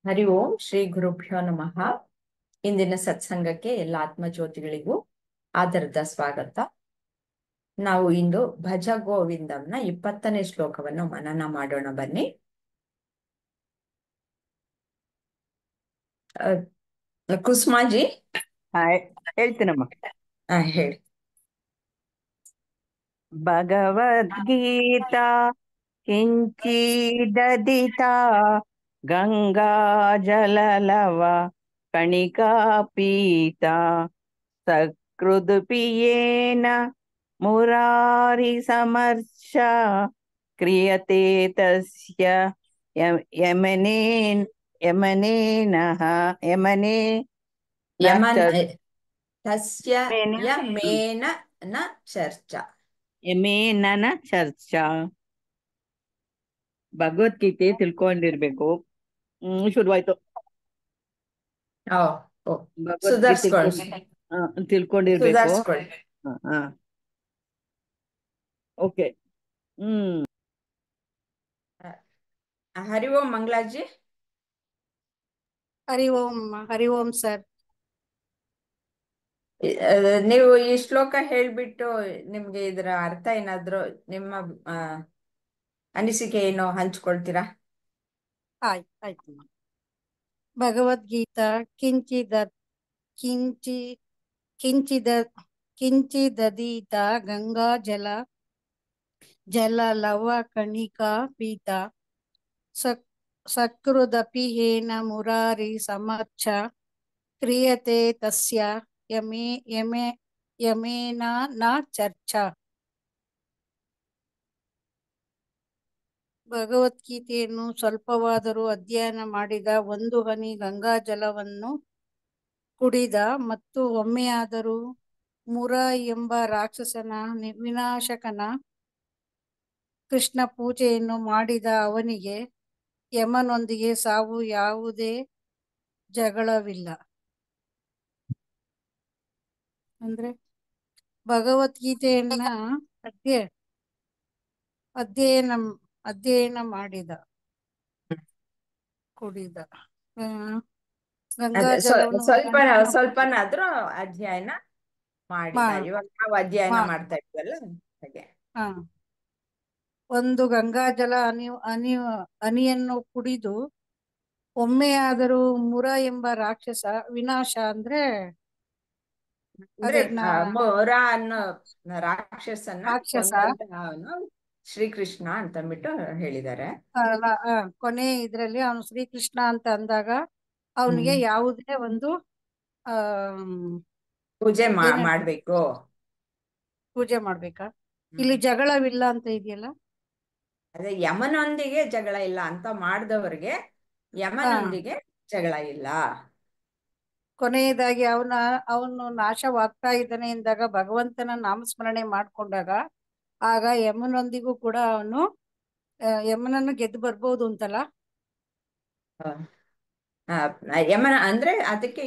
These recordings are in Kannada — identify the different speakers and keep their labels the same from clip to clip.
Speaker 1: ಹರಿ ಓಂ ಶ್ರೀ ಗುರುಭ್ಯೋ ನಮಃ. ಇಂದಿನ ಸತ್ಸಂಗಕ್ಕೆ ಎಲ್ಲ ಆತ್ಮಜ್ಯೋತಿಗಳಿಗೂ ಆದರದ ಸ್ವಾಗತ. ನಾವು ಇಂದು ಭಜ ಗೋವಿಂದಂನ 20ನೇ ಶ್ಲೋಕವನ್ನು ಮನನ ಮಾಡೋಣ ಬನ್ನಿ. ಕುಸುಮಾಜಿ
Speaker 2: ಹೇಳ್ತೀನಮ್ಮ.
Speaker 1: ಹೇಳಿ.
Speaker 2: ಭಗವದ್ಗೀತಾ ಕಿಂಚಿದದಿತಾ ಗಂಗಾ ಜಲಲವ ಕಣಿಕಾ ಪೀತಾ ಸಕೃದುಪಿಯೇನ ಮುರಾರಿ ಸಮರ್ಷ ಕ್ರಿಯತೆ ತಸ್ಯ ಯಮನೇನಃ
Speaker 1: ಯಮನ್ ತಸ್ಯ ಯಮೇನ ನ ಚರ್ಚಾ.
Speaker 2: ಯಮೇನನ ಚರ್ಚಾ. ಭಗವದ್ಗೀತೆ ತಿಳ್ಕೊಂಡಿರ್ಬೇಕು. ಶುರುವಾಯ್ತು. ಭಗವದ್ಗೀತೆ ತಿಳ್ಕೊಂಡಿರ್ಬೇಕು. ಓಕೆ.
Speaker 1: ಹರಿ ಓಂ ಮಂಗಳಾಜಿ.
Speaker 3: ಹರಿ ಓಂ. ಹರಿ ಓಂ ಸರ್.
Speaker 1: ನೀವು ಈ ಶ್ಲೋಕ ಹೇಳ್ಬಿಟ್ಟು ನಿಮ್ಗೆ ಇದರ ಅರ್ಥ ಏನಾದ್ರು ನಿಮ್ಮ ಅನಿಸಿಕೆ ಏನೋ ಹಂಚ್ಕೊಳ್ತೀರಾ?
Speaker 3: ಆಯ್ತು. ಭಗವದ್ಗೀತಾ ಕಿಂಚಿದದೀತ ಗಂಗಾ ಜಲ ಲವ ಕಣಿಕಾ ಪೀತ ಸಕೃದಪಿ ಹೇನ ಮುರಾರಿ ಸಮರ್ಚ ಕ್ರಿಯತೆ ತಸ್ಯ ಯಮೇನ ನ ಚರ್ಚಾ. ಭಗವದ್ಗೀತೆಯನ್ನು ಸ್ವಲ್ಪವಾದರೂ ಅಧ್ಯಯನ ಮಾಡಿದ, ಒಂದು ಹನಿ ಗಂಗಾ ಜಲವನ್ನು ಕುಡಿದ ಮತ್ತು ಒಮ್ಮೆಯಾದರೂ ಮುರ ಎಂಬ ರಾಕ್ಷಸನ ವಿನಾಶಕನ ಕೃಷ್ಣ ಪೂಜೆಯನ್ನು ಮಾಡಿದ ಅವನಿಗೆ ಯಮನೊಂದಿಗೆ ಸಾವು ಯಾವುದೇ ಜಗಳವಿಲ್ಲ. ಅಂದ್ರೆ ಭಗವದ್ಗೀತೆಯನ್ನ ಅಧ್ಯಯನ ಮಾಡಿದ, ಕುಡಿದ ಗಂಗಾ ಜಲವನ್ನು
Speaker 1: ಸ್ವಲ್ಪನಾದ್ರೂ ಅಧ್ಯಯನ ಮಾಡಿದ. ಇವಾಗ ನಾವು ಅಧ್ಯಯನ ಮಾಡ್ತಾ ಇದ್ವಲ್ಲ ಹಾಗೆ.
Speaker 3: ಒಂದು ಗಂಗಾ ಜಲ ಹನಿಯನ್ನು ಕುಡಿದು ಒಮ್ಮೆಯಾದರೂ ಮುರ ಎಂಬ ರಾಕ್ಷಸ ವಿನಾಶ ಅಂದ್ರೆ
Speaker 1: ಮೊರ ಅನ್ನೋ ರಾಕ್ಷಸನ ಕೊಂದಂತಹ ಶ್ರೀಕೃಷ್ಣ ಅಂತಂದ್ಬಿಟ್ಟು ಹೇಳಿದ್ದಾರೆ.
Speaker 3: ಕೊನೆ ಇದ್ರಲ್ಲಿ ಅವನು ಶ್ರೀಕೃಷ್ಣ ಅಂತ ಅಂದಾಗ ಅವನಿಗೆ ಯಾವುದೇ ಒಂದು
Speaker 1: ಪೂಜೆ ಮಾಡ್ಬೇಕಾ?
Speaker 3: ಇಲ್ಲಿ ಜಗಳವಿಲ್ಲ ಅಂತ ಇದೆಯಲ್ಲ.
Speaker 1: ಅದೇ ಯಮನೊಂದಿಗೆ ಜಗಳ ಇಲ್ಲ ಅಂತ ಮಾಡಿದವರಿಗೆ ಯಮನೊಂದಿಗೆ ಜಗಳ ಇಲ್ಲ.
Speaker 3: ಕೊನೆಯದಾಗಿ ಅವನು ನಾಶವಾಗ್ತಾ ಇದ್ದಾನೆ ಎಂದಾಗ ಭಗವಂತನ ನಾಮಸ್ಮರಣೆ ಮಾಡ್ಕೊಂಡಾಗ ಆಗ ಯಮನೊಂದಿಗೂ ಕೂಡ ಅವನು ಯಮನನ್ನು ಗೆದ್ದು ಬರ್ಬೋದು ಅಂತಲ್ಲ.
Speaker 1: ಯಮನ ಅಂದ್ರೆ ಅದಕ್ಕೆ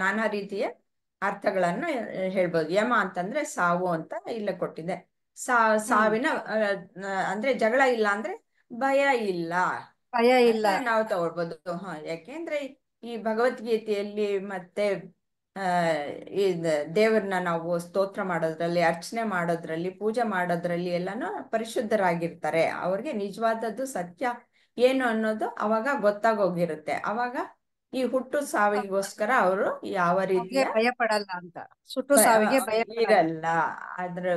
Speaker 1: ನಾನಾ ರೀತಿಯ ಅರ್ಥಗಳನ್ನ ಹೇಳ್ಬೋದು. ಯಮ ಅಂತಂದ್ರೆ ಸಾವು ಅಂತ ಇಲ್ಲ ಕೊಟ್ಟಿದೆ. ಸಾವಿನ ಅಂದ್ರೆ ಜಗಳ ಇಲ್ಲ ಅಂದ್ರೆ ಭಯ ಇಲ್ಲ ನಾವು ತಗೊಳ್ಬೋದು. ಯಾಕೆಂದ್ರೆ ಈ ಭಗವದ್ಗೀತೆಯಲ್ಲಿ ಮತ್ತೆ ಈ ದೇವರನ್ನ ನಾವು ಸ್ತೋತ್ರ ಮಾಡೋದ್ರಲ್ಲಿ, ಅರ್ಚನೆ ಮಾಡೋದ್ರಲ್ಲಿ, ಪೂಜೆ ಮಾಡೋದ್ರಲ್ಲಿ ಎಲ್ಲಾನು ಪರಿಶುದ್ಧರಾಗಿರ್ತಾರೆ. ಅವ್ರಿಗೆ ನಿಜವಾದದ್ದು ಸತ್ಯ ಏನು ಅನ್ನೋದು ಅವಾಗ ಗೊತ್ತಾಗೋಗಿರುತ್ತೆ. ಅವಾಗ ಈ ಹುಟ್ಟು ಸಾವಿಗೋಸ್ಕರ ಅವರು ಯಾವ ರೀತಿಯ
Speaker 3: ಭಯ ಪಡಲ್ಲ ಅಂತ, ಸುಟ್ಟು ಸಾವಿಗೆ ಭಯ
Speaker 1: ಇರಲ್ಲ. ಅಂದ್ರೆ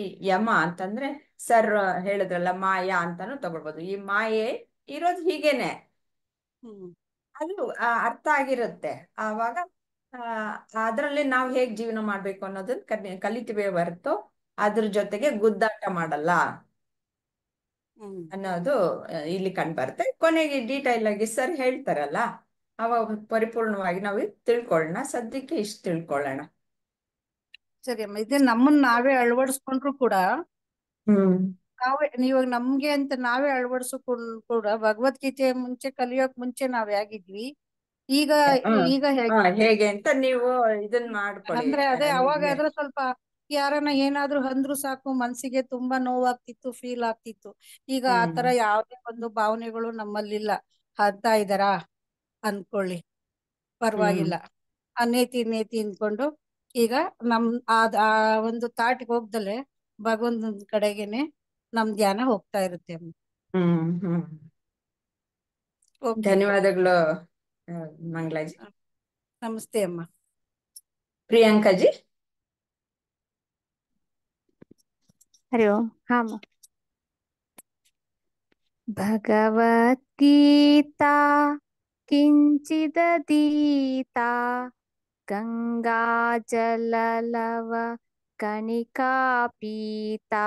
Speaker 1: ಈ ಯಮ ಅಂತಂದ್ರೆ ಸರ್ ಹೇಳಿದ್ರಲ್ಲ ಮಾಯಾ ಅಂತಾನು ತಗೊಳ್ಬೋದು. ಈ ಮಾಯೆ ಇರೋದು ಹೀಗೇನೆ, ಅದು ಅರ್ಥ ಆಗಿರುತ್ತೆ. ಆವಾಗ ಅದ್ರಲ್ಲಿ ನಾವು ಹೇಗ್ ಜೀವನ ಮಾಡ್ಬೇಕು ಅನ್ನೋದನ್ನ ಕಲಿತೀವಿ ಹೊರತು ಅದ್ರ ಜೊತೆಗೆ ಗುದ್ದಾಟ ಮಾಡಲ್ಲ ಅನ್ನೋದು ಇಲ್ಲಿ ಕಂಡ್ಬರುತ್ತೆ. ಕೊನೆಗೆ ಡೀಟೈಲ್ ಆಗಿ ಸರ್ ಹೇಳ್ತಾರಲ್ಲ, ಅವಾಗ ಪರಿಪೂರ್ಣವಾಗಿ ನಾವು ತಿಳ್ಕೊಳ್ಳೋಣ. ಸದ್ಯಕ್ಕೆ ಇಷ್ಟು ತಿಳ್ಕೊಳ್ಳೋಣ.
Speaker 3: ಸರಿ ಅಮ್ಮ, ಇದು ನಮ್ಮನ್ನ ನಾವೇ ಅಳವಡಿಸ್ಕೊಂಡ್ರು ಕೂಡ ಇವಾಗ ನಮ್ಗೆ ಅಂತ ನಾವೇ ಅಳವಡಿಸ್ಕೊಂಡ್ರು ಕೂಡ ಭಗವದ್ಗೀತೆ ಮುಂಚೆ ಕಲಿಯೋಕ್ ಮುಂಚೆ ನಾವ್ ಹೇಗಿದ್ವಿ, ಈಗ
Speaker 1: ಹೇಗೆ ಅಂತ ನೀವು ಇದನ್ನ ಮಾಡ್ಕೊಳ್ಳಿ.
Speaker 3: ಅಂದ್ರೆ ಅದೇ ಅವಾಗ ಆದ್ರೆ ಸ್ವಲ್ಪ ಯಾರನ್ನ ಏನಾದ್ರೂ ಅಂದ್ರು ಸಾಕು ಮನ್ಸಿಗೆ ತುಂಬಾ ನೋವಾಗ್ತಿತ್ತು, ಫೀಲ್ ಆಗ್ತಿತ್ತು. ಈಗ ಆತರ ಯಾವುದೇ ಒಂದು ಭಾವನೆಗಳು ನಮ್ಮಲ್ಲಿಲ್ಲ. ಅಂತ ಇದಾರಾ ಅನ್ಕೊಳ್ಳಿ, ಪರವಾಗಿಲ್ಲ. ಆ ನೇತಿ ಅನ್ಕೊಂಡು ಈಗ ನಮ್ ಆ ಒಂದು ತಾಟಿಗೆ ಹೋಗ್ದಲೆ ಭಗವಂತನ ಕಡೆಗೇನೆ ನಮ್ ಧ್ಯಾನ ಹೋಗ್ತಾ ಇರುತ್ತೆ ಅಮ್ಮ. ಓಕೆ.
Speaker 1: ಧನ್ಯವಾದಗಳು ಮಂಗಳಾಜಿ.
Speaker 3: ನಮಸ್ತೆ ಅಮ್ಮ.
Speaker 1: ಪ್ರಿಯಾಂಕಾಜಿ.
Speaker 4: ಹರಿ ಓಂ. ಹಾ ಅಮ್ಮ. ಭಗವದ್ಗೀತಾ ಕಿಂಚಿದೀತಾ ಗಂಗಾ ಜಲಲವ ಕಣಿಕಾ ಪೀತಾ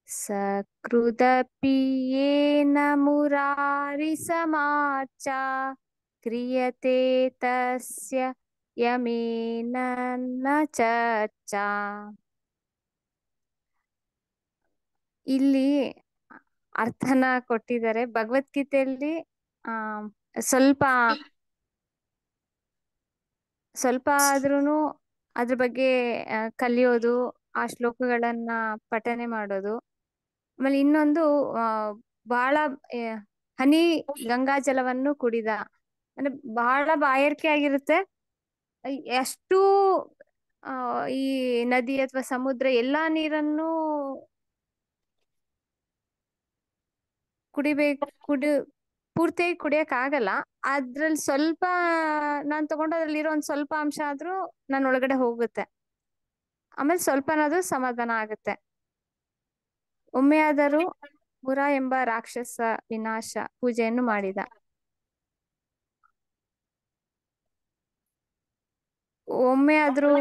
Speaker 4: ಸಕೃದಪಿ ಯೇನ ಮುರಾರಿ ಸಮಾಚ ಕ್ರಿಯತೆ ತಸ್ಯ ಯಮೇನ ನ ಚರ್ಚಾ. ಇಲ್ಲಿ ಅರ್ಥನ ಕೊಟ್ಟಿದ್ದಾರೆ ಭಗವದ್ಗೀತೆಯಲ್ಲಿ. ಸ್ವಲ್ಪ ಸ್ವಲ್ಪ ಆದ್ರೂನು ಅದ್ರ ಬಗ್ಗೆ ಕಲಿಯೋದು, ಆ ಶ್ಲೋಕಗಳನ್ನ ಪಠನೆ ಮಾಡೋದು. ಆಮೇಲೆ ಇನ್ನೊಂದು ಬಹಳ ಹನಿ ಗಂಗಾ ಜಲವನ್ನು ಕುಡಿದ ಅಂದ್ರೆ ಬಹಳ ಬಾಯಾರಿಕೆ ಆಗಿರುತ್ತೆ. ಎಷ್ಟು ಈ ನದಿ ಅಥವಾ ಸಮುದ್ರ ಎಲ್ಲಾ ನೀರನ್ನು ಪೂರ್ತಿಯಾಗಿ ಕುಡಿಯಕ್ ಆಗಲ್ಲ. ಅದ್ರಲ್ಲಿ ಸ್ವಲ್ಪ ನಾನ್ ತಗೊಂಡು ಅದ್ರಲ್ಲಿರೋ ಒಂದ್ ಸ್ವಲ್ಪ ಅಂಶ ಆದ್ರೂ ನನ್ನ ಒಳಗಡೆ ಹೋಗುತ್ತೆ. ಆಮೇಲೆ ಸ್ವಲ್ಪನಾದ್ರೂ ಸಮಾಧಾನ ಆಗುತ್ತೆ. ಒಮ್ಮೆಯಾದರೂ ಮುರ ಎಂಬ ರಾಕ್ಷಸ ವಿನಾಶ ಪೂಜೆಯನ್ನು ಮಾಡಿದ. ಒಮ್ಮೆ ಆದ್ರೂ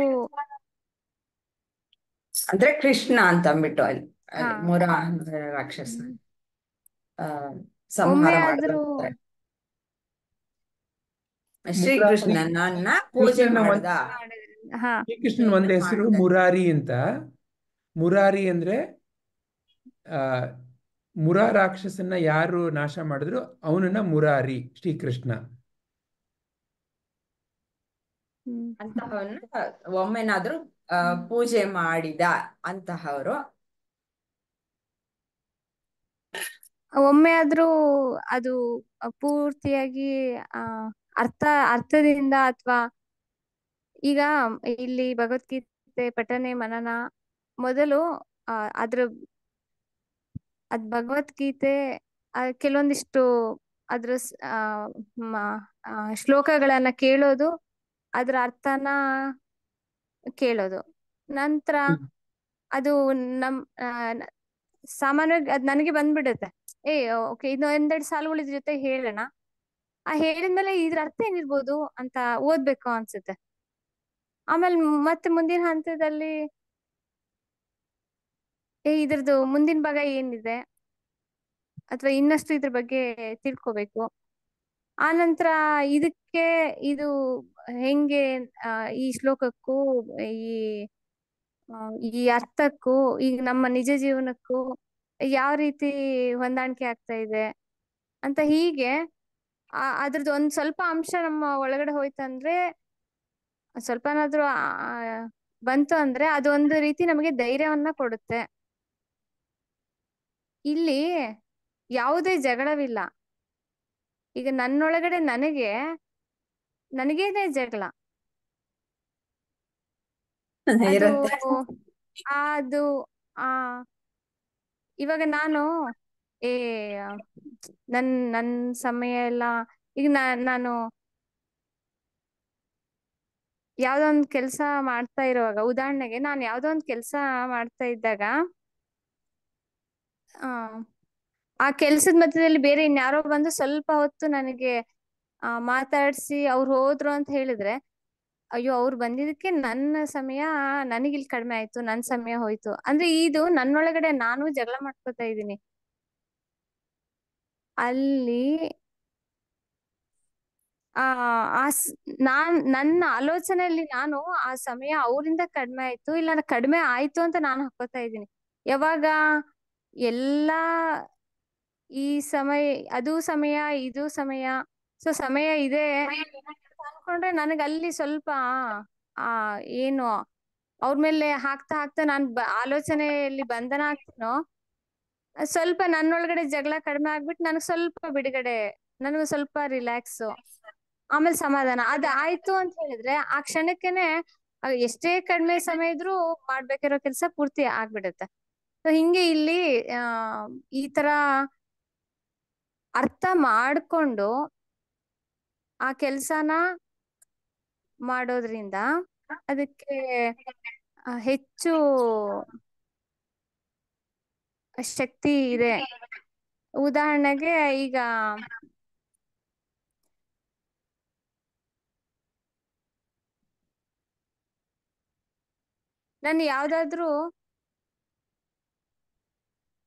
Speaker 1: ಅಂದ್ರೆ ಕೃಷ್ಣ ಅಂತ ಅಂದ್ಬಿಟ್ಟು ಅಲ್ಲಿ
Speaker 4: ಹಾ
Speaker 1: ಮುರ ರಾಕ್ಷಸ ಸಂಹಾರ
Speaker 4: ಒಮ್ಮೆ
Speaker 1: ಮಾಡಿದ್ರು.
Speaker 4: ಆದ್ರೂ
Speaker 1: ಶ್ರೀಕೃಷ್ಣನನ್ನ ಪೂಜೆ ಮಾಡ್ದ.
Speaker 4: ಹಾ
Speaker 5: ಶ್ರೀಕೃಷ್ಣನ್ ಒಂದ್ ಹೆಸರು ಮುರಾರಿ ಅಂತ. ಮುರಾರಿ ಅಂದ್ರೆ ಮುರ ರಾಕ್ಷಸನ್ನ ಯಾರು ನಾಶ ಮಾಡಿದ್ರು ಅವನನ್ನ ಮುರಾರಿ ಶ್ರೀಕೃಷ್ಣ.
Speaker 1: ಅಂತಹವನ್ನ ಒಮ್ಮೆನಾದ್ರೂ ಪೂಜೆ ಮಾಡಿದ ಅಂತಹವರು
Speaker 4: ಒಮ್ಮೆ ಆದ್ರೂ ಅದು ಪೂರ್ತಿಯಾಗಿ ಅರ್ಥದಿಂದ ಅಥವಾ ಈಗ ಇಲ್ಲಿ ಭಗವದ್ಗೀತೆ ಪಠನೆ ಮನನ ಮೊದಲು ಅದ್ ಭಗವದ್ಗೀತೆ ಕೆಲವೊಂದಿಷ್ಟು ಅದ್ರ ಶ್ಲೋಕಗಳನ್ನ ಕೇಳೋದು, ಅದ್ರ ಅರ್ಥನ ಕೇಳೋದು. ನಂತರ ಅದು ಸಾಮಾನ್ಯವಾಗಿ ಅದ್ ನನಗೆ ಬಂದ್ಬಿಡುತ್ತೆ. ಓಕೆ, ಇದು ಒಂದೆರಡು ಸಾಲುಗಳ ಜೊತೆ ಹೇಳೋಣ, ಹೇಳಿದ್ಮೇಲೆ ಇದ್ರ ಅರ್ಥ ಏನಿರ್ಬೋದು ಅಂತ ಓದ್ಬೇಕು ಅನ್ಸುತ್ತೆ. ಆಮೇಲೆ ಮತ್ತೆ ಮುಂದಿನ ಹಂತದಲ್ಲಿ ಇದ್ರದ್ದು ಮುಂದಿನ ಭಾಗ ಏನಿದೆ ಅಥವಾ ಇನ್ನಷ್ಟು ಇದ್ರ ಬಗ್ಗೆ ತಿಳ್ಕೊಬೇಕು. ಆನಂತರ ಇದಕ್ಕೆ ಇದು ಹೆಂಗೆ ಈ ಶ್ಲೋಕಕ್ಕೂ ಈ ಅರ್ಥಕ್ಕೂ ಈಗ ನಮ್ಮ ನಿಜ ಜೀವನಕ್ಕೂ ಯಾವ ರೀತಿ ಹೊಂದಾಣಿಕೆ ಆಗ್ತಾ ಇದೆ ಅಂತ, ಹೀಗೆ ಅದ್ರದ್ದು ಒಂದ್ ಸ್ವಲ್ಪ ಅಂಶ ನಮ್ಮ ಒಳಗಡೆ ಹೋಯ್ತಂದ್ರೆ, ಸ್ವಲ್ಪನಾದ್ರೂ ಬಂತು ಅಂದ್ರೆ ಅದು ಒಂದು ರೀತಿ ನಮಗೆ ಧೈರ್ಯವನ್ನ ಕೊಡುತ್ತೆ. ಇಲ್ಲಿ ಯಾವುದೇ ಜಗಳವಿಲ್ಲ. ಈಗ ನನ್ನೊಳಗಡೆ ನನಗೇನೆ ಜಗಳ. ಅದು ಇವಾಗ ನಾನು ನನ್ ಸಮಯ ಎಲ್ಲ ಈಗ ನಾನು ಯಾವ್ದೋ ಒಂದ್ ಕೆಲ್ಸ ಮಾಡ್ತಾ ಇರುವಾಗ, ಉದಾಹರಣೆಗೆ ನಾನು ಯಾವ್ದೋ ಒಂದ್ ಕೆಲ್ಸ ಮಾಡ್ತಾ ಇದ್ದಾಗ ಆ ಕೆಲ್ಸದ ಮಧ್ಯದಲ್ಲಿ ಬೇರೆ ಇನ್ಯಾರೋ ಬಂದು ಸ್ವಲ್ಪ ಹೊತ್ತು ನನಗೆ ಮಾತಾಡ್ಸಿ ಅವ್ರು ಹೋದ್ರು ಅಂತ ಹೇಳಿದ್ರೆ, ಅಯ್ಯೋ ಅವ್ರು ಬಂದಿದ್ದಕ್ಕೆ ನನ್ನ ಸಮಯ ನನಗಿಲ್ ಕಡಿಮೆ ಆಯ್ತು, ನನ್ ಸಮಯ ಹೋಯ್ತು ಅಂದ್ರೆ ಇದು ನನ್ನೊಳಗಡೆ ನಾನು ಜಗಳ ಮಾಡ್ಕೊತಾ ಇದ್ದೀನಿ. ಅಲ್ಲಿ ನನ್ನ ಆಲೋಚನೆಯಲ್ಲಿ ನಾನು ಆ ಸಮಯ ಅವರಿಂದ ಕಡಿಮೆ ಆಯ್ತು ಇಲ್ಲ ಕಡಿಮೆ ಆಯ್ತು ಅಂತ ನಾನು ಹಾಕೋತಾ ಇದ್ದೀನಿ. ಯಾವಾಗ ಎಲ್ಲಾ ಈ ಸಮಯ, ಅದು ಸಮಯ, ಇದು ಸಮಯ, ಸೊ ಸಮಯ ಇದೆ ಅನ್ಕೊಂಡ್ರೆ ನನಗೆ ಅಲ್ಲಿ ಸ್ವಲ್ಪ ಏನು ಅವ್ರ ಮೇಲೆ ಹಾಕ್ತಾ ಹಾಕ್ತಾ ನಾನ್ ಆಲೋಚನೆಯಲ್ಲಿ ಬಂಧನ ಆಗ್ತೀನೋ, ಸ್ವಲ್ಪ ನನ್ನೊಳಗಡೆ ಜಗಳ ಕಡಿಮೆ ಆಗ್ಬಿಟ್ಟು ನನಗ್ ಸ್ವಲ್ಪ ಬಿಡುಗಡೆ, ನನಗೆ ಸ್ವಲ್ಪ ರಿಲ್ಯಾಕ್ಸ್, ಆಮೇಲೆ ಸಮಾಧಾನ. ಅದ್ ಆಯ್ತು ಅಂತ ಹೇಳಿದ್ರೆ ಆ ಕ್ಷಣಕ್ಕೆನೆ ಎಷ್ಟೇ ಕಡಿಮೆ ಸಮಯ ಇದ್ರೂ ಮಾಡ್ಬೇಕಿರೋ ಕೆಲಸ ಪೂರ್ತಿ ಆಗ್ಬಿಡುತ್ತೆ. ಸೊ ಹಿಂಗೆ ಇಲ್ಲಿ ಆ ಈ ತರ ಅರ್ಥ ಮಾಡ್ಕೊಂಡು ಆ ಕೆಲ್ಸನ ಮಾಡೋದ್ರಿಂದ ಅದಕ್ಕೆ ಹೆಚ್ಚು ಶಕ್ತಿ ಇದೆ. ಉದಾಹರಣೆಗೆ ಈಗ ನಾನು ಯಾವ್ದಾದ್ರು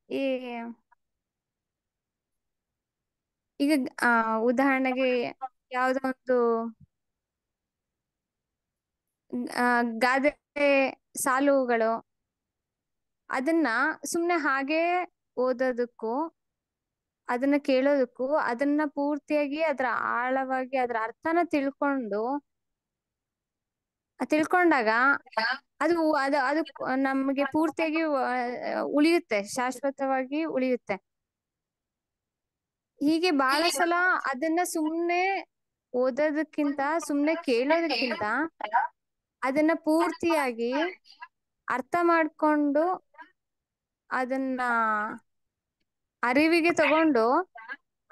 Speaker 4: ಈ ಈಗ ಉದಾಹರಣೆಗೆ ಯಾವ್ದೋ ಒಂದು ಗಾದೆ ಸಾಲುಗಳು, ಅದನ್ನ ಸುಮ್ನೆ ಹಾಗೆ ಓದೋದಕ್ಕೂ ಅದನ್ನ ಕೇಳೋದಕ್ಕೂ ಅದನ್ನ ಪೂರ್ತಿಯಾಗಿ ಅದ್ರ ಆಳವಾಗಿ ಅದ್ರ ಅರ್ಥನ ತಿಳ್ಕೊಂಡಾಗ ಅದು ಅದು ಅದು ನಮ್ಗೆ ಪೂರ್ತಿಯಾಗಿ ಉಳಿಯುತ್ತೆ, ಶಾಶ್ವತವಾಗಿ ಉಳಿಯುತ್ತೆ. ಹೀಗೆ ಬಹಳ ಸಲ ಅದನ್ನ ಸುಮ್ನೆ ಓದೋದಕ್ಕಿಂತ ಸುಮ್ನೆ ಕೇಳೋದಕ್ಕಿಂತ ಅದನ್ನ ಪೂರ್ತಿಯಾಗಿ ಅರ್ಥ ಮಾಡ್ಕೊಂಡು ಅದನ್ನ ಅರಿವಿಗೆ ತಗೊಂಡು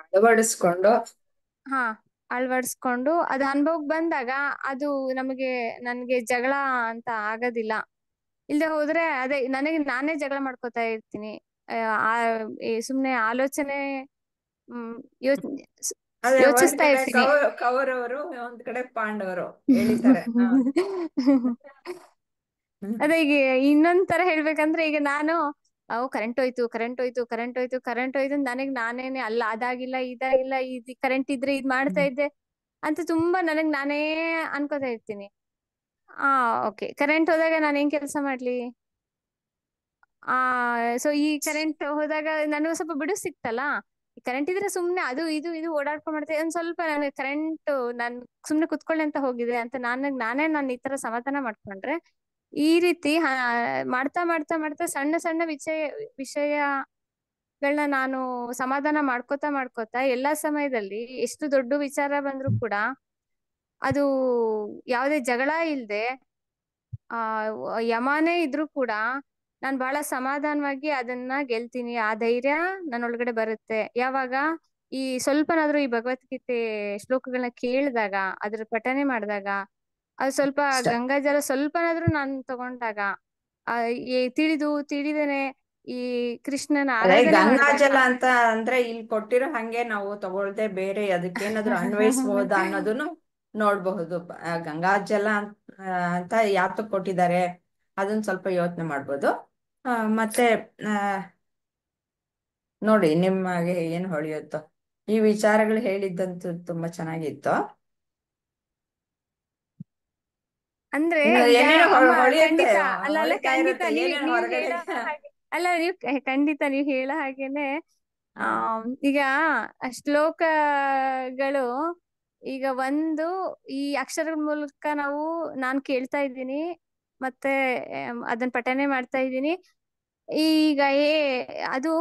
Speaker 1: ಅಳವಡಿಸ್ಕೊಂಡು
Speaker 4: ಅಳವಡಿಸ್ಕೊಂಡು ಅದು ಅನುಭವಕ್ಕೆ ಬಂದಾಗ ಅದು ನನ್ಗೆ ಜಗಳ ಅಂತ ಆಗೋದಿಲ್ಲ. ಇಲ್ದೆ ಹೋದ್ರೆ ಅದೇ ನನಗೆ ನಾನೇ ಜಗಳ ಮಾಡ್ಕೋತಾ ಇರ್ತೀನಿ. ಸುಮ್ನೆ ಆಲೋಚನೆ
Speaker 1: ಅದೇ ಒಂದ್
Speaker 4: ಯೋಚಿಸ್ತಾ
Speaker 1: ಕಡೆ
Speaker 4: ಇರ್ತೀನಿ.
Speaker 1: ಕೌರವರು ಒಂದ್ ಕಡೆ ಪಾಂಡವರು ಹೇಳಿದ್ದಾರೆ.
Speaker 4: ಅದೇ ಈಗ ಇನ್ನೊಂದ್ ತರ ಹೇಳ್ಬೇಕಂದ್ರೆ, ಈಗ ನಾನು ಕರೆಂಟ್ ಹೋಯ್ತು ನಾನೇನೆ ಅಲ್ಲ, ಅದಾಗಿಲ್ಲ ಇದಾಗಿಲ್ಲ, ಕರೆಂಟ್ ಇದ್ರೆ ಇದ್ ಮಾಡ್ತಾ ಇದ್ದೆ ಅಂತ ತುಂಬಾ ನನಗ್ ನಾನೇ ಅನ್ಕೋತಾ ಇರ್ತೀನಿ. ಓಕೆ, ಕರೆಂಟ್ ಹೋದಾಗ ನಾನು ಏನ್ ಕೆಲಸ ಮಾಡ್ಲಿ? ಸೊ ಈ ಕರೆಂಟ್ ಹೋದಾಗ ನನಗೂ ಸ್ವಲ್ಪ ಬಿಡು ಸಿಕ್ತಲ್ಲ. ಕರೆಂಟ್ ಇದ್ರೆ ಸುಮ್ನೆ ಅದು ಇದು ಓಡಾಡ್ಕೊಂಡ್ ಮಾಡ್ತೇವೆ. ಒಂದ್ ಸ್ವಲ್ಪ ನನಗೆ ಕರೆಂಟ್ ನಾನ್ ಸುಮ್ನೆ ಕುತ್ಕೊಳ್ಳಿ ಅಂತ ಹೋಗಿದೆ ಅಂತ ನಾನೇ ನಾನು ಈ ತರ ಸಮಾಧಾನ ಮಾಡ್ಕೊಂಡ್ರೆ, ಈ ರೀತಿ ಮಾಡ್ತಾ ಮಾಡ್ತಾ ಮಾಡ್ತಾ ಸಣ್ಣ ಸಣ್ಣ ವಿಷಯಗಳನ್ನ ನಾನು ಸಮಾಧಾನ ಮಾಡ್ಕೋತಾ ಎಲ್ಲಾ ಸಮಯದಲ್ಲಿ ಎಷ್ಟು ದೊಡ್ಡ ವಿಚಾರ ಬಂದ್ರು ಕೂಡ ಅದು ಯಾವುದೇ ಜಗಳ ಇಲ್ದೆ ಯಮಾನೇ ಇದ್ರೂ ಕೂಡ ನಾನ್ ಬಹಳ ಸಮಾಧಾನವಾಗಿ ಅದನ್ನ ಗೆಲ್ತೀನಿ. ಆ ಧೈರ್ಯ ನನ್ನೊಳಗಡೆ ಬರುತ್ತೆ ಯಾವಾಗ ಈ ಸ್ವಲ್ಪನಾದ್ರೂ ಈ ಭಗವದ್ಗೀತೆ ಶ್ಲೋಕಗಳನ್ನ ಕೇಳಿದಾಗ, ಅದ್ರ ಪಠನೆ ಮಾಡಿದಾಗ, ಅದು ಸ್ವಲ್ಪ ಗಂಗಾಜಲ ಸ್ವಲ್ಪನಾದ್ರೂ ನಾನು ತಗೊಂಡಾಗ, ತಿಳಿದೇನೆ ಈ ಕೃಷ್ಣನ ಆರಾಧನೆ
Speaker 1: ಗಂಗಾಜಲ ಅಂತ ಅಂದ್ರೆ ಇಲ್ಲಿ ಕೊಟ್ಟಿರೋ ಹಂಗೆ ನಾವು ತಗೊಳ್ದೆ ಬೇರೆ ಅದಕ್ಕೇನಾದ್ರು ಅನ್ವಯಿಸಬಹುದಾ ಅನ್ನೋದನ್ನು ನೋಡ್ಬಹುದು. ಗಂಗಾಜಲ ಅಂತ ಯಾತಕ್ ಕೊಟ್ಟಿದ್ದಾರೆ ಅದನ್ನ ಸ್ವಲ್ಪ ಯೋಚನೆ ಮಾಡ್ಬೋದು. ಮತ್ತೆ ನೋಡಿ ನಿಮಗೆ ಏನು ಹೊಳೆಯುತ್ತೋ. ಈ ವಿಚಾರಗಳು ಹೇಳಿದ್ದಂತೂ ತುಂಬಾ ಚೆನ್ನಾಗಿತ್ತು.
Speaker 4: ಅಂದ್ರೆ
Speaker 1: ಏನೇನೋ ಹೊಳೆಯುತ್ತೆ,
Speaker 4: ಖಂಡಿತ ಅಲ್ಲ
Speaker 1: ಹೊಳಿತಾ
Speaker 4: ಖಂಡಿತ
Speaker 1: ಇರುತ್ತೆ ಏನೇನು ಹೊರಗಡೆ.
Speaker 4: ಅಲ್ಲ ನೀವು ಖಂಡಿತ ನೀವು ಹೇಳೋ ಹಾಗೇನೆ ಈಗ ಶ್ಲೋಕಗಳು ಈಗ ಒಂದು ಈ ಅಕ್ಷರಗಳ ಮೂಲಕ ನಾನು ಕೇಳ್ತಾ ಇದ್ದೀನಿ, ಮತ್ತೆ ಅದನ್ನ ಪಠನೆ ಮಾಡ್ತಾ ಇದ್ದೀನಿ. ಈಗ ಅದು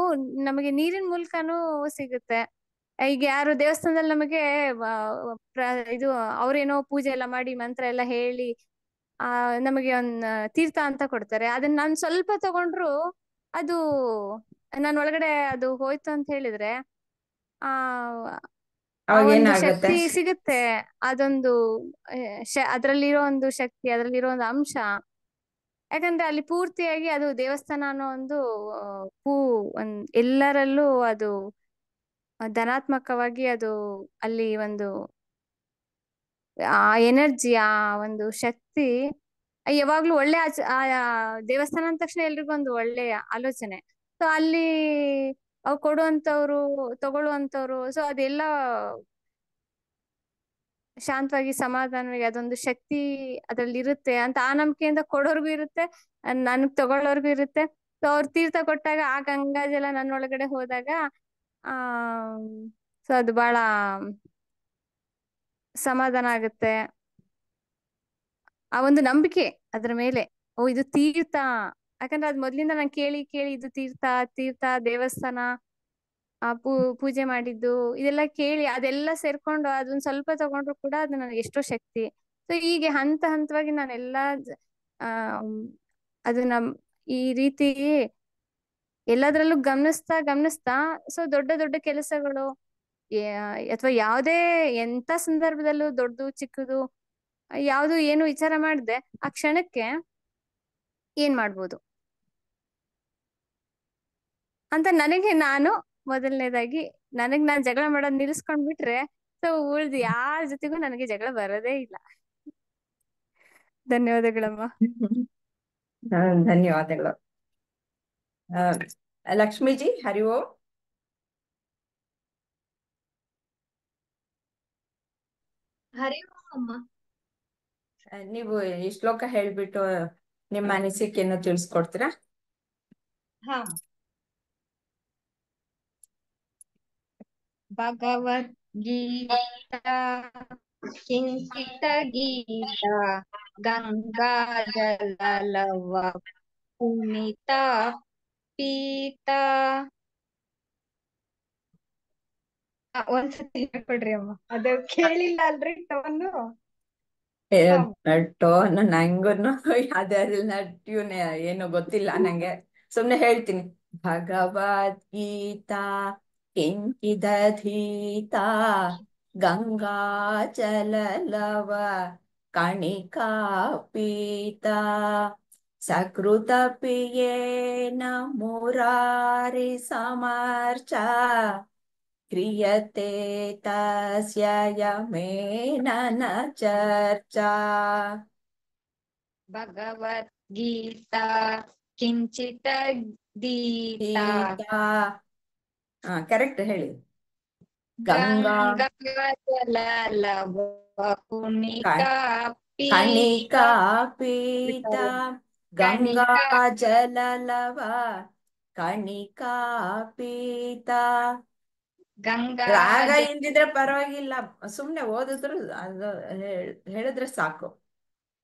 Speaker 4: ನಮಗೆ ನೀರಿನ ಮೂಲಕನೂ ಸಿಗುತ್ತೆ. ಈಗ ಯಾರು ದೇವಸ್ಥಾನದಲ್ಲಿ ನಮಗೆ ಇದು ಅವ್ರೇನೋ ಪೂಜೆ ಎಲ್ಲ ಮಾಡಿ ಮಂತ್ರ ಎಲ್ಲ ಹೇಳಿ ನಮಗೆ ಒಂದ್ ತೀರ್ಥ ಅಂತ ಕೊಡ್ತಾರೆ. ಅದನ್ನ ನಾನು ಸ್ವಲ್ಪ ತಗೊಂಡ್ರು ಅದು ನನ್ನ ಒಳಗಡೆ ಅದು ಹೋಯ್ತು ಅಂತ ಹೇಳಿದ್ರೆ ಆ ಒಂದು ಶಕ್ತಿ ಸಿಗುತ್ತೆ. ಅದೊಂದು ಅದ್ರಲ್ಲಿರೋ ಒಂದು ಶಕ್ತಿ, ಅದ್ರಲ್ಲಿರೋ ಒಂದು ಅಂಶ. ಯಾಕಂದ್ರೆ ಅಲ್ಲಿ ಪೂರ್ತಿಯಾಗಿ ಅದು ದೇವಸ್ಥಾನ ಅನ್ನೋ ಒಂದು ಎಲ್ಲರಲ್ಲೂ ಅದು ಧನಾತ್ಮಕವಾಗಿ ಅದು ಅಲ್ಲಿ ಒಂದು ಆ ಎನರ್ಜಿ, ಆ ಒಂದು ಶಕ್ತಿ ಯಾವಾಗ್ಲೂ ಒಳ್ಳೆ ದೇವಸ್ಥಾನ ಅಂದ ತಕ್ಷಣ ಎಲ್ರಿಗೂ ಒಂದು ಒಳ್ಳೆಯ ಆಲೋಚನೆ. ಸೊ ಅಲ್ಲಿ ಅವ್ ಕೊಡುವಂತವ್ರು ತಗೊಳ್ಳುವಂತವ್ರು, ಸೊ ಅದೆಲ್ಲ ಶಾಂತವಾಗಿ ಸಮಾಧಾನವಾಗಿ ಅದೊಂದು ಶಕ್ತಿ ಅದ್ರಲ್ಲಿ ಇರುತ್ತೆ ಅಂತ ಆ ನಂಬಿಕೆಯಿಂದ ಕೊಡೋರ್ಗು ಇರುತ್ತೆ, ನನ್ಗ್ ತಗೊಳ್ಳೋರ್ಗು ಇರುತ್ತೆ. ಸೊ ಅವ್ರು ತೀರ್ಥ ಕೊಟ್ಟಾಗ ಆ ಗಂಗಾಜಲ ನನ್ನೊಳಗಡೆ ಹೋದಾಗ ಸೊ ಅದು ಬಹಳ ಸಮಾಧಾನ ಆಗುತ್ತೆ. ಆ ಒಂದು ನಂಬಿಕೆ ಅದ್ರ ಮೇಲೆ ಓ ಇದು ತೀರ್ಥ. ಯಾಕಂದ್ರೆ ಅದ್ ಮೊದ್ಲಿಂದ ನಾನು ಕೇಳಿ ಕೇಳಿ ಇದು ತೀರ್ಥ ತೀರ್ಥ ದೇವಸ್ಥಾನ, ಪೂಜೆ ಮಾಡಿದ್ದು ಇದೆಲ್ಲ ಕೇಳಿ ಅದೆಲ್ಲ ಸೇರ್ಕೊಂಡು ಅದೊಂದ್ ಸ್ವಲ್ಪ ತಗೊಂಡ್ರು ಕೂಡ ಅದು ನನಗೆ ಎಷ್ಟೋ ಶಕ್ತಿ. ಸೊ ಹೀಗೆ ಹಂತ ಹಂತವಾಗಿ ನಾನೆಲ್ಲ ಆ ಅದು ಈ ರೀತಿ ಎಲ್ಲದ್ರಲ್ಲೂ ಗಮನಿಸ್ತಾ ಗಮನಿಸ್ತಾ ಸೊ ದೊಡ್ಡ ದೊಡ್ಡ ಕೆಲಸಗಳು ಅಥವಾ ಯಾವುದೇ ಎಂತ ಸಂದರ್ಭದಲ್ಲೂ ದೊಡ್ಡದು ಚಿಕ್ಕದು ಯಾವುದು ಏನು ವಿಚಾರ ಮಾಡದೆ ಆ ಕ್ಷಣಕ್ಕೆ ಏನ್ ಮಾಡ್ಬೋದು ಅಂತ ನನಗೆ ನಾನು ಮೊದಲನೇದಾಗಿ ನಾನ್ ಜಗಳ ಮಾಡೋದ್ ನಿಲ್ಸ್ಕೊಂಡ್ಬಿಟ್ರೆ ಸೊ ಉಳ್ದು ಯಾರ ಜೊತೆಗೂ ನನಗೆ ಜಗಳ ಬರೋದೇ ಇಲ್ಲ. ಧನ್ಯವಾದಗಳಮ್ಮ.
Speaker 1: ಧನ್ಯವಾದಗಳು. ಲಕ್ಷ್ಮೀಜಿ, ಹರಿ ಓಂ.
Speaker 6: ಹರಿ ಓಂ ಅಮ್ಮ.
Speaker 1: ನೀವು ಈ ಶ್ಲೋಕ ಹೇಳ್ಬಿಟ್ಟು ನಿಮ್ಮ ಅನಿಸಿಕೆಯನ್ನು ತಿಳಿಸ್ಕೊಡ್ತೀರಾ?
Speaker 6: ಹಾ. ಭಗವದ್ಗೀತಾ ಕಿಂಚಿತ ಗೀತಾ ಗಂಗಾ ಜಲಲವ ಪುನೀತ ಪೀತ. ಒಂದ್ಸತಿ ಹೇಳ್ಕೊಡ್ರಿ ಅಮ್ಮ, ಅದು ಕೇಳಿಲ್ಲ ಅಲ್ರಿ ಟೋನು.
Speaker 1: ಟೋನ್ ನಂಗೂನು ಅದೆಲ್ಲ ಟ್ಯೂನ್ ಏನು ಗೊತ್ತಿಲ್ಲ ನಂಗೆ, ಸುಮ್ನೆ ಹೇಳ್ತೀನಿ. ಭಗವದ್ಗೀತಾ ಕಿಂಚಿದಧೀತಾ ಗಂಗಾ ಜಲಲವ ಕಣಿಕಾ ಪೀತಾ ಸಕೃತ ಪಿಯೇನ ಮುರಾರಿ ಸಮರ್ಚಾ ಕ್ರಿಯತೆ ತಸ್ಯ ಯಮೇನ ನ ಚರ್ಚಾ.
Speaker 6: ಭಗವದ್ಗೀತಾ ಕಿಂಚಿತ ಗೀತಾ
Speaker 1: ಕರೆಕ್ಟ್ ಹೇಳಿ. ಗಂಗಾ
Speaker 6: ಗಂಗಾ ಜಲಲವ ಪುನೀತ
Speaker 1: ಕಣಿಕಾ ಪೀತ ಗಂಗಾ ಜಲಲವ ಕಣಿಕಾ ಪೀತ.
Speaker 6: ಗಂಗಾ
Speaker 1: ರಾಗ ಇಲ್ದಿದ್ರೆ ಪರವಾಗಿಲ್ಲ, ಸುಮ್ನೆ ಓದಿದ್ರು ಅದು ಹೇಳಿದ್ರೆ ಸಾಕು.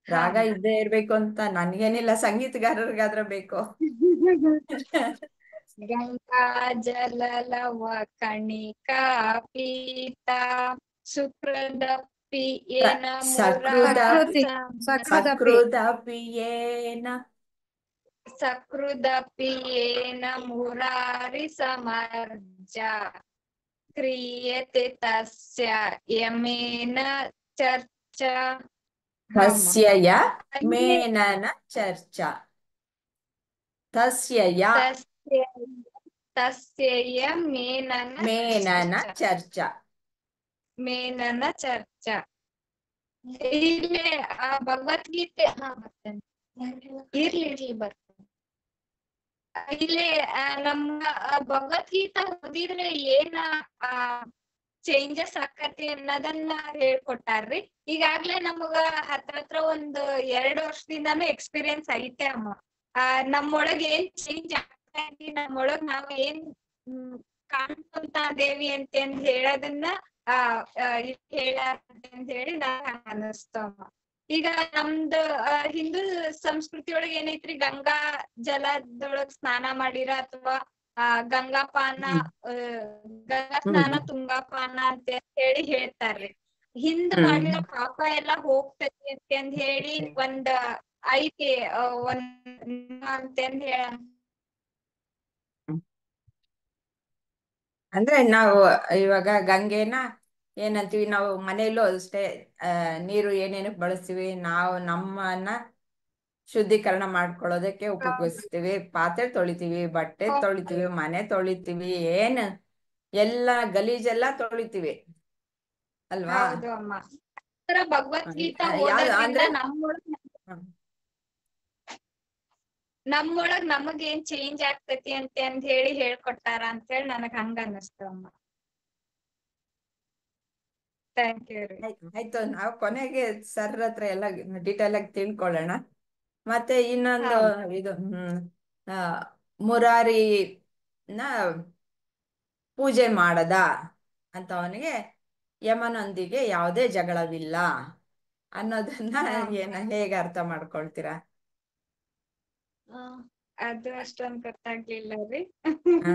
Speaker 1: ರಾಗ ಇದ್ದೇ ಇರ್ಬೇಕು ಅಂತ ನನ್ಗೇನಿಲ್ಲ, ಸಂಗೀತಗಾರರಿಗಾದ್ರೆ ಬೇಕು.
Speaker 6: ಗಂಗಾ ಜಲಲವ ಕಣಿಕಾ ಪೀತ ಸುಕೃದಪಿ ಏನ
Speaker 3: ಸಕೃತಿ
Speaker 1: ಸಕೃದಪಿಯೇನ
Speaker 6: ಸಕೃದಪಿ ಏನ ಮುರಾರಿ ಸಮರ್ಜ ಕ್ರಿಯತೆ ತಸ್ಯ ಯಮೇನ ಚರ್ಚಾ.
Speaker 1: ತಸ್ಯ ಮೇನನ ಚರ್ಚಾ. ತಸ್ಯ
Speaker 6: ತಸ್ಯ ಮೇನನ
Speaker 1: ಚರ್ಚಾ.
Speaker 6: ಮೇನನ ಚರ್ಚಾ. ಇಲ್ಲೇ ಆ ಭಗವದ್ಗೀತೆ ಬರ್ತೇನೆ, ಇರ್ಲಿ ಬರ್ತೇನೆ. ಇಲ್ಲೇ ನಮ್ಮ ಭಗವದ್ಗೀತಾ ಓದಿದ್ರೆ ಏನ ಚೇಂಜಸ್ ಆಕತಿ ಅನ್ನೋದನ್ನ ಹೇಳ್ಕೊಟ್ಟಾರ್ರಿ. ಈಗಾಗ್ಲೇ ನಮಗ ಹತ್ರ ಒಂದು 2 ವರ್ಷದಿಂದಾನು ಎಕ್ಸ್ಪೀರಿಯನ್ಸ್ ಐತೆ ಅಮ್ಮ. ನಮ್ಮೊಳಗ್ ಏನ್ ಚೇಂಜ್ ಆಗ್ತಾ ಇದೆ, ನಮ್ಮೊಳಗ್ ನಾವ್ ಏನ್ ಕಾಣ್ಕೊಂತ ದೇವಿ ಅಂತ ಹೇಳೋದನ್ನ ಅಂತ ಹೇಳಿ ನಂಗ್ ಅನಸ್ತಮ್ಮ. ಈಗ ನಮ್ದು ಹಿಂದೂ ಸಂಸ್ಕೃತಿ ಒಳಗ ಏನೈತ್ರಿ, ಗಂಗಾ ಜಲದೊಳಗ್ ಸ್ನಾನ ಮಾಡಿರ ಅಥವಾ ಗಂಗಾಪಾನ ಗಂಗಾ ಸ್ನಾನ ತುಂಗಾಪಾನ ಅಂತ ಹೇಳಿ ಹೇಳ್ತಾರ್ರಿ. ಹಿಂದ್ ಮಾಡಿರೋ ಪಾಪ ಎಲ್ಲಾ ಹೋಗ್ತೈತಿ ಅಂತ ಹೇಳಿ ಒಂದ್ ಐತಿ ಅಂತಂದ್ ಹೇಳ.
Speaker 1: ಅಂದ್ರೆ ನಾವು ಇವಾಗ ಗಂಗೆನ ಏನಂತೀವಿ, ನಾವು ಮನೆಯಲ್ಲೂ ಅಷ್ಟೇ ನೀರು ಏನೇನಕ್ ಬಳಸ್ತೀವಿ, ನಾವು ನಮ್ಮನ್ನ ಶುದ್ಧೀಕರಣ ಮಾಡ್ಕೊಳ್ಳೋದಕ್ಕೆ ಉಪಯೋಗಿಸ್ತೀವಿ. ಪಾತ್ರೆ ತೊಳಿತೀವಿ, ಬಟ್ಟೆ ತೊಳಿತೀವಿ, ಮನೆ ತೊಳಿತೀವಿ, ಏನ್ ಎಲ್ಲ ಗಲೀಜೆಲ್ಲ ತೊಳಿತೀವಿ ಅಲ್ವಾ?
Speaker 6: ಹೌದು ಅಮ್ಮ. ಭಗವದ್ಗೀತಾ
Speaker 1: ಅಂದ್ರೆ
Speaker 6: ಓದೋದ್ರಿಂದ ನಮ್ಮೊಳಗ್ ನಮಗ್ ಏನ್ ಚೇಂಜ್ ಆಗ್ತೈತಿ ಅಂತ ಹೇಳಿ ಹೇಳ್ಕೊಟ್ಟಾರ ಅಂತ ಹೇಳಿ ನನಗ್ ಹಂಗ ಅನ್ನಿಸ್ತಮ್ಮ. ಥ್ಯಾಂಕ್ ಯು ರೀ.
Speaker 1: ಆಯ್ತು, ನಾವು ಕೊನೆಗೆ ಸರ್ ಹತ್ರ ಎಲ್ಲ ಡೀಟೇಲ್ ಆಗಿ ತಿಳ್ಕೊಳ್ಳೋಣ. ಮತ್ತೆ ಇನ್ನೊಂದು ಇದು ಮುರಾರಿನ ಪೂಜೆ ಮಾಡದ ಅಂತ ಅವನಿಗೆ ಯಮನೊಂದಿಗೆ ಯಾವುದೇ ಜಗಳವಿಲ್ಲ ಅನ್ನೋದನ್ನ ಹೇಗೆ ಅರ್ಥ ಮಾಡ್ಕೊಳ್ತೀರಾ?
Speaker 6: ಆ, ಅದು ಅಷ್ಟೊಂದ್ ಗೊತ್ತಾಗ್ಲಿಲ್ಲ ರೀ.
Speaker 1: ಹಾ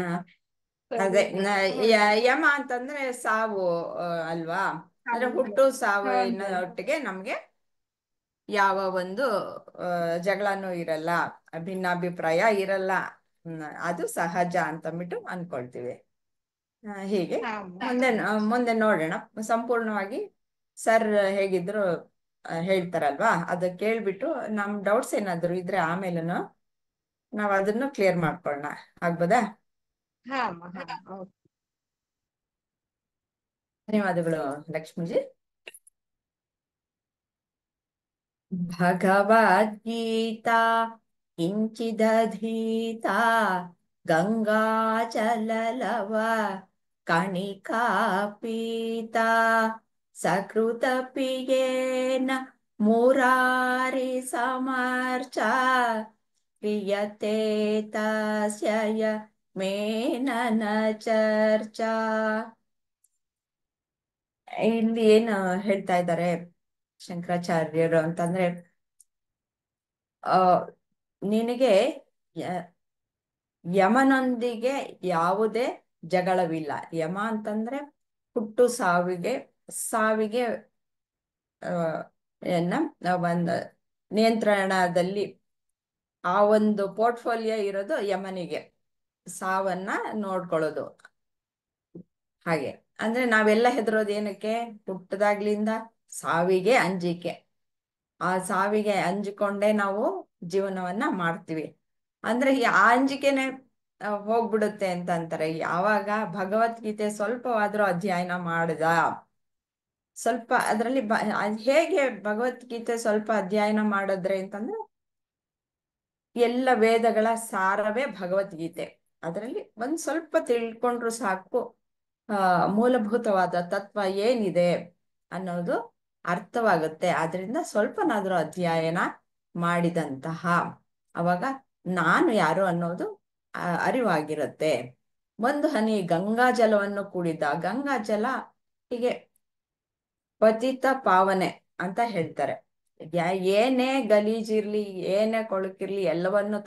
Speaker 1: ಅದೇ
Speaker 6: ಸರಿ ರೀ.
Speaker 1: ಯಮ ಅಂತಂದ್ರೆ ಸಾವು ಅಲ್ವಾ? ಅಂದ್ರೆ
Speaker 6: ಹೌದು.
Speaker 1: ಹುಟ್ಟು ಸಾವು
Speaker 6: ಹೌದು.
Speaker 1: ಒಟ್ಟಿಗೆ ನಮ್ಗೆ ಯಾವ ಒಂದು ಜಗಳನೂ ಇರಲ್ಲ, ಭಿನ್ನಾಭಿಪ್ರಾಯ ಇರಲ್ಲ. ಅದು ಸಹಜ ಅಂತಂದ್ಬಿಟ್ಟು ಅನ್ಕೊಳ್ತೀವಿ. ಹೀಗೆ ಮುಂದೆ ಮುಂದೆ ನೋಡೋಣ. ಸಂಪೂರ್ಣವಾಗಿ ಸರ್ ಹೇಗಿದ್ರು ಹೇಳ್ತಾರಲ್ವಾ, ಅದು ಕೇಳ್ಬಿಟ್ಟು ನಮ್ ಡೌಟ್ಸ್ ಏನಾದ್ರು ಇದ್ರೆ ಆಮೇಲೆನು ನಾವ್ ಅದನ್ನು ಕ್ಲಿಯರ್ ಮಾಡ್ಕೊಳ್ಳೋಣ. ಆಗ್ಬೋದಾ?
Speaker 6: ಹಾ ಅಮ್ಮ, ಹಾ ಓಕೆ.
Speaker 1: ಧನ್ಯವಾದಗಳು ಲಕ್ಷ್ಮೀಜಿ. ಭಗವದ್ಗೀತಾ ಕಿಂಚಿದಧೀತಾ ಗಂಗಾಚಲಲವ ಕಣಿಕಾ ಪೀತಾ ಸಕೃತ ಪಿಯೇನ ಮುರಾರಿ ಸಮರ್ಚ ಕ್ರಿಯತೆ ತಸ್ಯ ಮೇನನ ಚರ್ಚಾ. ಇಲ್ಲಿ ಏನು ಹೇಳ್ತಾ ಇದ್ದಾರೆ ಶಂಕರಾಚಾರ್ಯರು ಅಂತಂದ್ರೆ, ಆ ನಿನಗೆ ಯಮನೊಂದಿಗೆ ಯಾವುದೇ ಜಗಳವಿಲ್ಲ. ಯಮ ಅಂತಂದ್ರೆ ಹುಟ್ಟು ಸಾವಿಗೆ ಒಂದು ನಿಯಂತ್ರಣದಲ್ಲಿ ಆ ಒಂದು ಪೋರ್ಟ್ಫೋಲಿಯೋ ಇರೋದು ಯಮನಿಗೆ, ಸಾವನ್ನ ನೋಡ್ಕೊಳ್ಳೋದು. ಹಾಗೆ ಅಂದ್ರೆ ನಾವೆಲ್ಲ ಹೆದರೋದು ಏನಕ್ಕೆ? ಹುಟ್ಟದಾಗ್ಲಿಂದ ಸಾವಿಗೆ ಅಂಜಿಕೆ. ಆ ಸಾವಿಗೆ ಅಂಜಿಕೊಂಡೇ ನಾವು ಜೀವನವನ್ನ ಮಾಡ್ತೀವಿ. ಅಂದ್ರೆ ಆ ಅಂಜಿಕೆನೆ ಹೋಗ್ಬಿಡುತ್ತೆ ಅಂತ ಅಂತಾರೆ. ಯಾವಾಗ ಭಗವದ್ಗೀತೆ ಸ್ವಲ್ಪವಾದ್ರೂ ಅಧ್ಯಯನ ಮಾಡಿದ, ಸ್ವಲ್ಪ ಅದರಲ್ಲಿ ಹೇಗೆ ಭಗವದ್ಗೀತೆ ಸ್ವಲ್ಪ ಅಧ್ಯಯನ ಮಾಡಿದ್ರೆ ಅಂತಂದ್ರೆ, ಎಲ್ಲ ವೇದಗಳ ಸಾರವೇ ಭಗವದ್ಗೀತೆ. ಅದರಲ್ಲಿ ಒಂದ್ ಸ್ವಲ್ಪ ತಿಳ್ಕೊಂಡ್ರು ಸಾಕು, ಮೂಲಭೂತವಾದ ತತ್ವ ಏನಿದೆ ಅನ್ನೋದು ಅರ್ಥವಾಗುತ್ತೆ. ಆದ್ರಿಂದ ಸ್ವಲ್ಪನಾದ್ರೂ ಅಧ್ಯಯನ ಮಾಡಿದಂತಹ ಅವಾಗ ನಾನು ಯಾರು ಅನ್ನೋದು ಅರಿವಾಗಿರುತ್ತೆ. ಒಂದು ಹನಿ ಗಂಗಾ ಜಲವನ್ನು ಕುಡಿದ, ಗಂಗಾ ಜಲ ಹೀಗೆ ಪತಿತ ಪಾವನೆ ಅಂತ ಹೇಳ್ತಾರೆ. ಏನೇ ಗಲೀಜಿರ್ಲಿ, ಏನೇ ಕೊಳಕಿರ್ಲಿ, ಎಲ್ಲವನ್ನು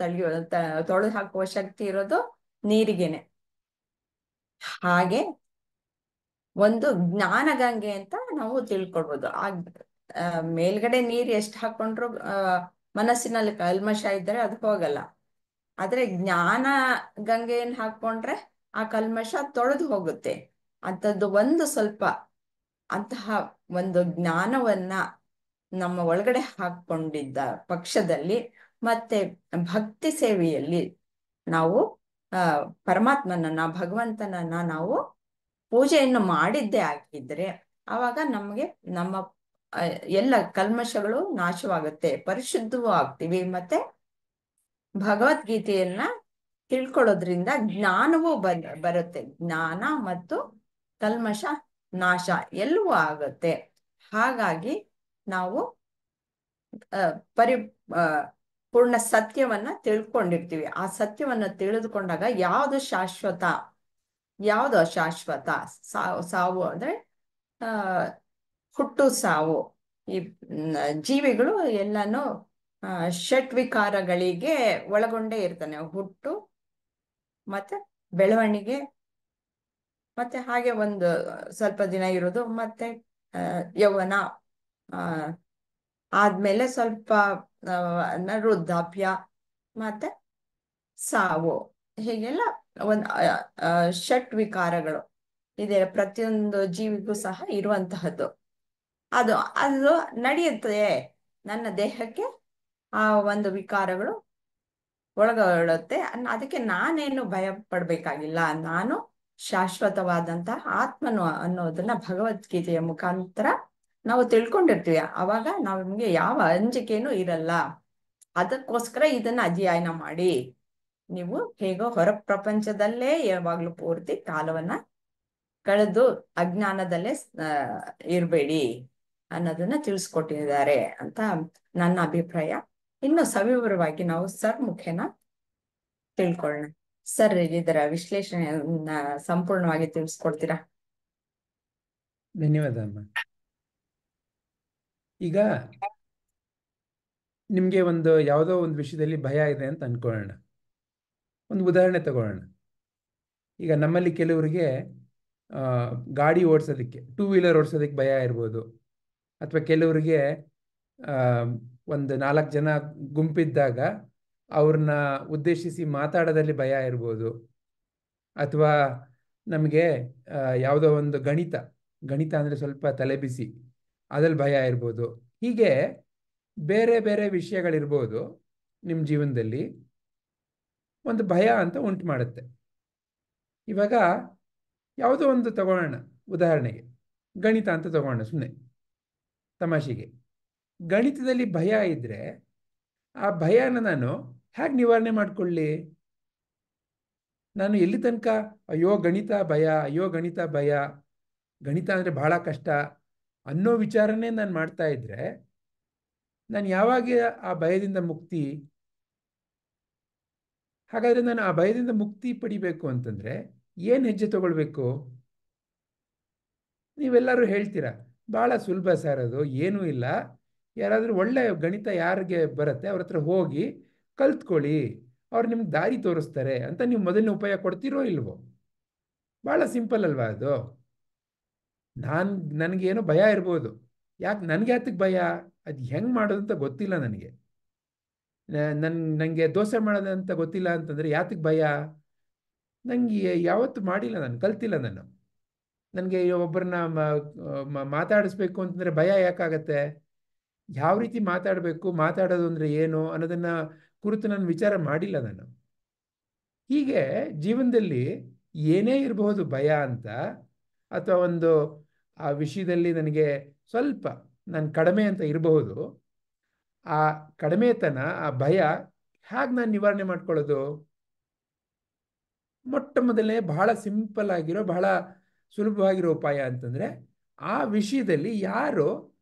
Speaker 1: ತೊಳೆದು ಹಾಕುವ ಶಕ್ತಿ ಇರೋದು ನೀರಿಗೇನೆ. ಹಾಗೆ ಒಂದು ಜ್ಞಾನ ಗಂಗೆ ಅಂತ ನಾವು ತಿಳ್ಕೊಳ್ಬೋದು. ಮೇಲ್ಗಡೆ ನೀರ್ ಎಷ್ಟು ಹಾಕೊಂಡ್ರು ಮನಸ್ಸಿನಲ್ಲಿ ಕಲ್ಮಶ ಇದ್ದರೆ ಅದು ಹೋಗಲ್ಲ. ಆದ್ರೆ ಜ್ಞಾನ ಗಂಗೆಯನ್ನು ಹಾಕೊಂಡ್ರೆ ಆ ಕಲ್ಮಶ ತೊಳೆದು ಹೋಗುತ್ತೆ. ಅಂಥದ್ದು ಒಂದು ಸ್ವಲ್ಪ ಅಂತಹ ಒಂದು ಜ್ಞಾನವನ್ನ ನಮ್ಮ ಒಳಗಡೆ ಹಾಕೊಂಡಿದ್ದ ಪಕ್ಷದಲ್ಲಿ, ಮತ್ತೆ ಭಕ್ತಿ ಸೇವೆಯಲ್ಲಿ ನಾವು ಪರಮಾತ್ಮನನ್ನ, ಭಗವಂತನನ್ನ ನಾವು ಪೂಜೆಯನ್ನು ಮಾಡಿದ್ದೇ ಆಗಿದ್ರೆ ಆವಾಗ ನಮಗೆ ನಮ್ಮ ಎಲ್ಲ ಕಲ್ಮಶಗಳು ನಾಶವಾಗುತ್ತೆ, ಪರಿಶುದ್ಧವೂ ಆಗ್ತೀವಿ. ಮತ್ತೆ ಭಗವದ್ಗೀತೆಯನ್ನ ತಿಳ್ಕೊಳ್ಳೋದ್ರಿಂದ ಜ್ಞಾನವೂ ಬರುತ್ತೆ. ಜ್ಞಾನ ಮತ್ತು ಕಲ್ಮಶ ನಾಶ ಎಲ್ಲವೂ ಆಗುತ್ತೆ. ಹಾಗಾಗಿ ನಾವು ಪೂರ್ಣ ಸತ್ಯವನ್ನ ತಿಳ್ಕೊಂಡಿರ್ತೀವಿ. ಆ ಸತ್ಯವನ್ನ ತಿಳಿದುಕೊಂಡಾಗ ಯಾವುದು ಶಾಶ್ವತ, ಯಾವುದು ಅಶಾಶ್ವತ, ಸಾವು ಅಂದ್ರೆ ಹುಟ್ಟು ಸಾವು. ಈ ಜೀವಿಗಳು ಎಲ್ಲಾನು ಷಟ್ವಿಕಾರಗಳಿಗೆ ಒಳಗೊಂಡೇ ಇರ್ತಾನೆ. ಹುಟ್ಟು ಮತ್ತೆ ಬೆಳವಣಿಗೆ, ಮತ್ತೆ ಹಾಗೆ ಒಂದು ಸ್ವಲ್ಪ ದಿನ ಇರೋದು, ಮತ್ತೆ ಯೌವನ, ಆದ್ಮೇಲೆ ಸ್ವಲ್ಪ ವೃದ್ಧಾಪ್ಯ, ಮತ್ತೆ ಸಾವು. ಹೀಗೆಲ್ಲ ಒಂದು ಷಟ್ವಿಕಾರಗಳು ಇದೆ ಪ್ರತಿಯೊಂದು ಜೀವಿಗೂ ಸಹ ಇರುವಂತಹದ್ದು. ಅದು ಅದು ನಡೆಯುತ್ತೆ. ನನ್ನ ದೇಹಕ್ಕೆ ಆ ಒಂದು ವಿಕಾರಗಳು ಒಳಗೊಳ್ಳುತ್ತೆ. ಅದಕ್ಕೆ ನಾನೇನು ಭಯ ಪಡ್ಬೇಕಾಗಿಲ್ಲ. ನಾನು ಶಾಶ್ವತವಾದಂತಹ ಆತ್ಮನು ಅನ್ನೋದನ್ನ ಭಗವದ್ಗೀತೆಯ ಮುಖಾಂತರ ನಾವು ತಿಳ್ಕೊಂಡಿರ್ತೀವಿ. ಅವಾಗ ನಮ್ಗೆ ಯಾವ ಅಂಜಿಕೆನೂ ಇರಲ್ಲ. ಅದಕ್ಕೋಸ್ಕರ ಇದನ್ನ ಅಧ್ಯಯನ ಮಾಡಿ. ನೀವು ಹೇಗೋ ಹೊರ ಪ್ರಪಂಚದಲ್ಲೇ ಯಾವಾಗ್ಲೂ ಪೂರ್ತಿ ಕಾಲವನ್ನ ಕಳೆದು ಅಜ್ಞಾನದಲ್ಲೇ ಇರ್ಬೇಡಿ ಅನ್ನೋದನ್ನ ತಿಳಿಸ್ಕೊಟ್ಟಿದ್ದಾರೆ ಅಂತ ನನ್ನ ಅಭಿಪ್ರಾಯ. ಇನ್ನು ಸವಿವರವಾಗಿ ನಾವು ಸರ್ ಮುಖೇನ ತಿಳ್ಕೊಳ್ಳೋಣ. ಸರ್ ಇದರ ವಿಶ್ಲೇಷಣೆಯನ್ನ ಸಂಪೂರ್ಣವಾಗಿ ತಿಳಿಸ್ಕೊಡ್ತೀರಾ?
Speaker 5: ಧನ್ಯವಾದ ಅಮ್ಮ. ಈಗ ನಿಮಗೆ ಒಂದು ಯಾವುದೋ ಒಂದು ವಿಷಯದಲ್ಲಿ ಭಯ ಇದೆ ಅಂತ ಅಂದ್ಕೊಳ್ಳೋಣ. ಒಂದು ಉದಾಹರಣೆ ತಗೊಳ್ಳೋಣ. ಈಗ ನಮ್ಮಲ್ಲಿ ಕೆಲವರಿಗೆ ಗಾಡಿ ಓಡಿಸೋದಕ್ಕೆ, ಟೂ ವೀಲರ್ ಓಡಿಸೋದಕ್ಕೆ ಭಯ ಇರ್ಬೋದು. ಅಥವಾ ಕೆಲವರಿಗೆ ಒಂದು 4 ಜನ ಗುಂಪಿದ್ದಾಗ ಅವ್ರನ್ನ ಉದ್ದೇಶಿಸಿ ಮಾತಾಡೋದಲ್ಲಿ ಭಯ ಇರ್ಬೋದು. ಅಥವಾ ನಮಗೆ ಯಾವುದೋ ಒಂದು ಗಣಿತ ಅಂದರೆ ಸ್ವಲ್ಪ ತಲೆಬಿಸಿ, ಅದ್ರಲ್ಲಿ ಭಯ ಇರ್ಬೋದು. ಹೀಗೆ ಬೇರೆ ಬೇರೆ ವಿಷಯಗಳಿರ್ಬೋದು ನಿಮ್ಮ ಜೀವನದಲ್ಲಿ ಒಂದು ಭಯ ಅಂತ ಉಂಟು ಮಾಡುತ್ತೆ. ಇವಾಗ ಯಾವುದೋ ಒಂದು ತಗೊಳ್ಳೋಣ, ಉದಾಹರಣೆಗೆ ಗಣಿತ ಅಂತ ತಗೊಳ್ಳೋಣ, ಸುಮ್ಮನೆ ತಮಾಷೆಗೆ. ಗಣಿತದಲ್ಲಿ ಭಯ ಇದ್ದರೆ ಆ ಭಯನ ನಾನು ಹೇಗೆ ನಿವಾರಣೆ ಮಾಡಿಕೊಳ್ಳಿ? ನಾನು ಎಲ್ಲಿ ತನಕ ಅಯ್ಯೋ ಗಣಿತ ಭಯ, ಅಯ್ಯೋ ಗಣಿತ ಭಯ, ಗಣಿತ ಅಂದರೆ ಬಹಳ ಕಷ್ಟ ಅನ್ನೋ ವಿಚಾರನೇ ನಾನು ಮಾಡ್ತಾ ಇದ್ದರೆ ನಾನು ಯಾವಾಗ ಆ ಭಯದಿಂದ ಮುಕ್ತಿ? ಹಾಗಾದರೆ ನಾನು ಆ ಭಯದಿಂದ ಮುಕ್ತಿ ಪಡಿಬೇಕು ಅಂತಂದರೆ ಏನು ಹೆಜ್ಜೆ ತಗೊಳ್ಬೇಕು? ನೀವೆಲ್ಲರೂ ಹೇಳ್ತೀರಾ ಭಾಳ ಸುಲಭ ಸರ್, ಅದು ಏನೂ ಇಲ್ಲ, ಯಾರಾದರೂ ಒಳ್ಳೆ ಗಣಿತ ಯಾರಿಗೆ ಬರುತ್ತೆ ಅವ್ರ ಹತ್ರ ಹೋಗಿ ಕಲ್ತ್ಕೊಳ್ಳಿ, ಅವ್ರು ನಿಮ್ಗೆ ದಾರಿ ತೋರಿಸ್ತಾರೆ ಅಂತ ನೀವು ಮೊದಲನೇ ಉಪಾಯ ಕೊಡ್ತೀರೋ ಇಲ್ವೋ? ಭಾಳ ಸಿಂಪಲ್ ಅಲ್ವಾ ಅದು? ನನಗೇನೋ ಭಯ ಇರ್ಬೋದು. ನನಗೆ ಯಾತಕ್ಕೆ ಭಯ? ಅದು ಹೆಂಗೆ ಮಾಡೋದು ಅಂತ ಗೊತ್ತಿಲ್ಲ ನನಗೆ. ನನಗೆ ದೋಸೆ ಮಾಡೋದಂತ ಗೊತ್ತಿಲ್ಲ ಅಂತಂದರೆ ಯಾತಕ್ಕೆ ಭಯ? ನನಗೆ ಯಾವತ್ತೂ ಮಾಡಿಲ್ಲ, ನಾನು ಕಲ್ತಿಲ್ಲ. ನನಗೆ ಒಬ್ಬರನ್ನ ಮಾತಾಡಿಸ್ಬೇಕು ಅಂತಂದರೆ ಭಯ ಯಾಕಾಗತ್ತೆ? ಯಾವ ರೀತಿ ಮಾತಾಡೋದು ಅಂದರೆ ಏನು ಅನ್ನೋದನ್ನು ಕುರಿತು ನಾನು ವಿಚಾರ ಮಾಡಿಲ್ಲ ನಾನು. ಹೀಗೆ ಜೀವನದಲ್ಲಿ ಏನೇ ಇರಬಹುದು ಭಯ ಅಂತ, ಅಥವಾ ಒಂದು ಆ ವಿಷಯದಲ್ಲಿ ನನಗೆ ಸ್ವಲ್ಪ ನಾನು ಕಡಿಮೆ ಅಂತ ಇರಬಹುದು. ಆ ಕಡಿಮೆತನ, ಆ ಭಯ ಹೇಗೆ ನಾನು ನಿವಾರಣೆ ಮಾಡ್ಕೊಳ್ಳೋದು? ಮೊಟ್ಟ ಮೊದಲನೇ ಬಹಳ ಸಿಂಪಲ್ ಆಗಿರೋ, ಬಹಳ ಸುಲಭವಾಗಿರೋ ಉಪಾಯ ಅಂತಂದರೆ ಆ ವಿಷಯದಲ್ಲಿ ಯಾರು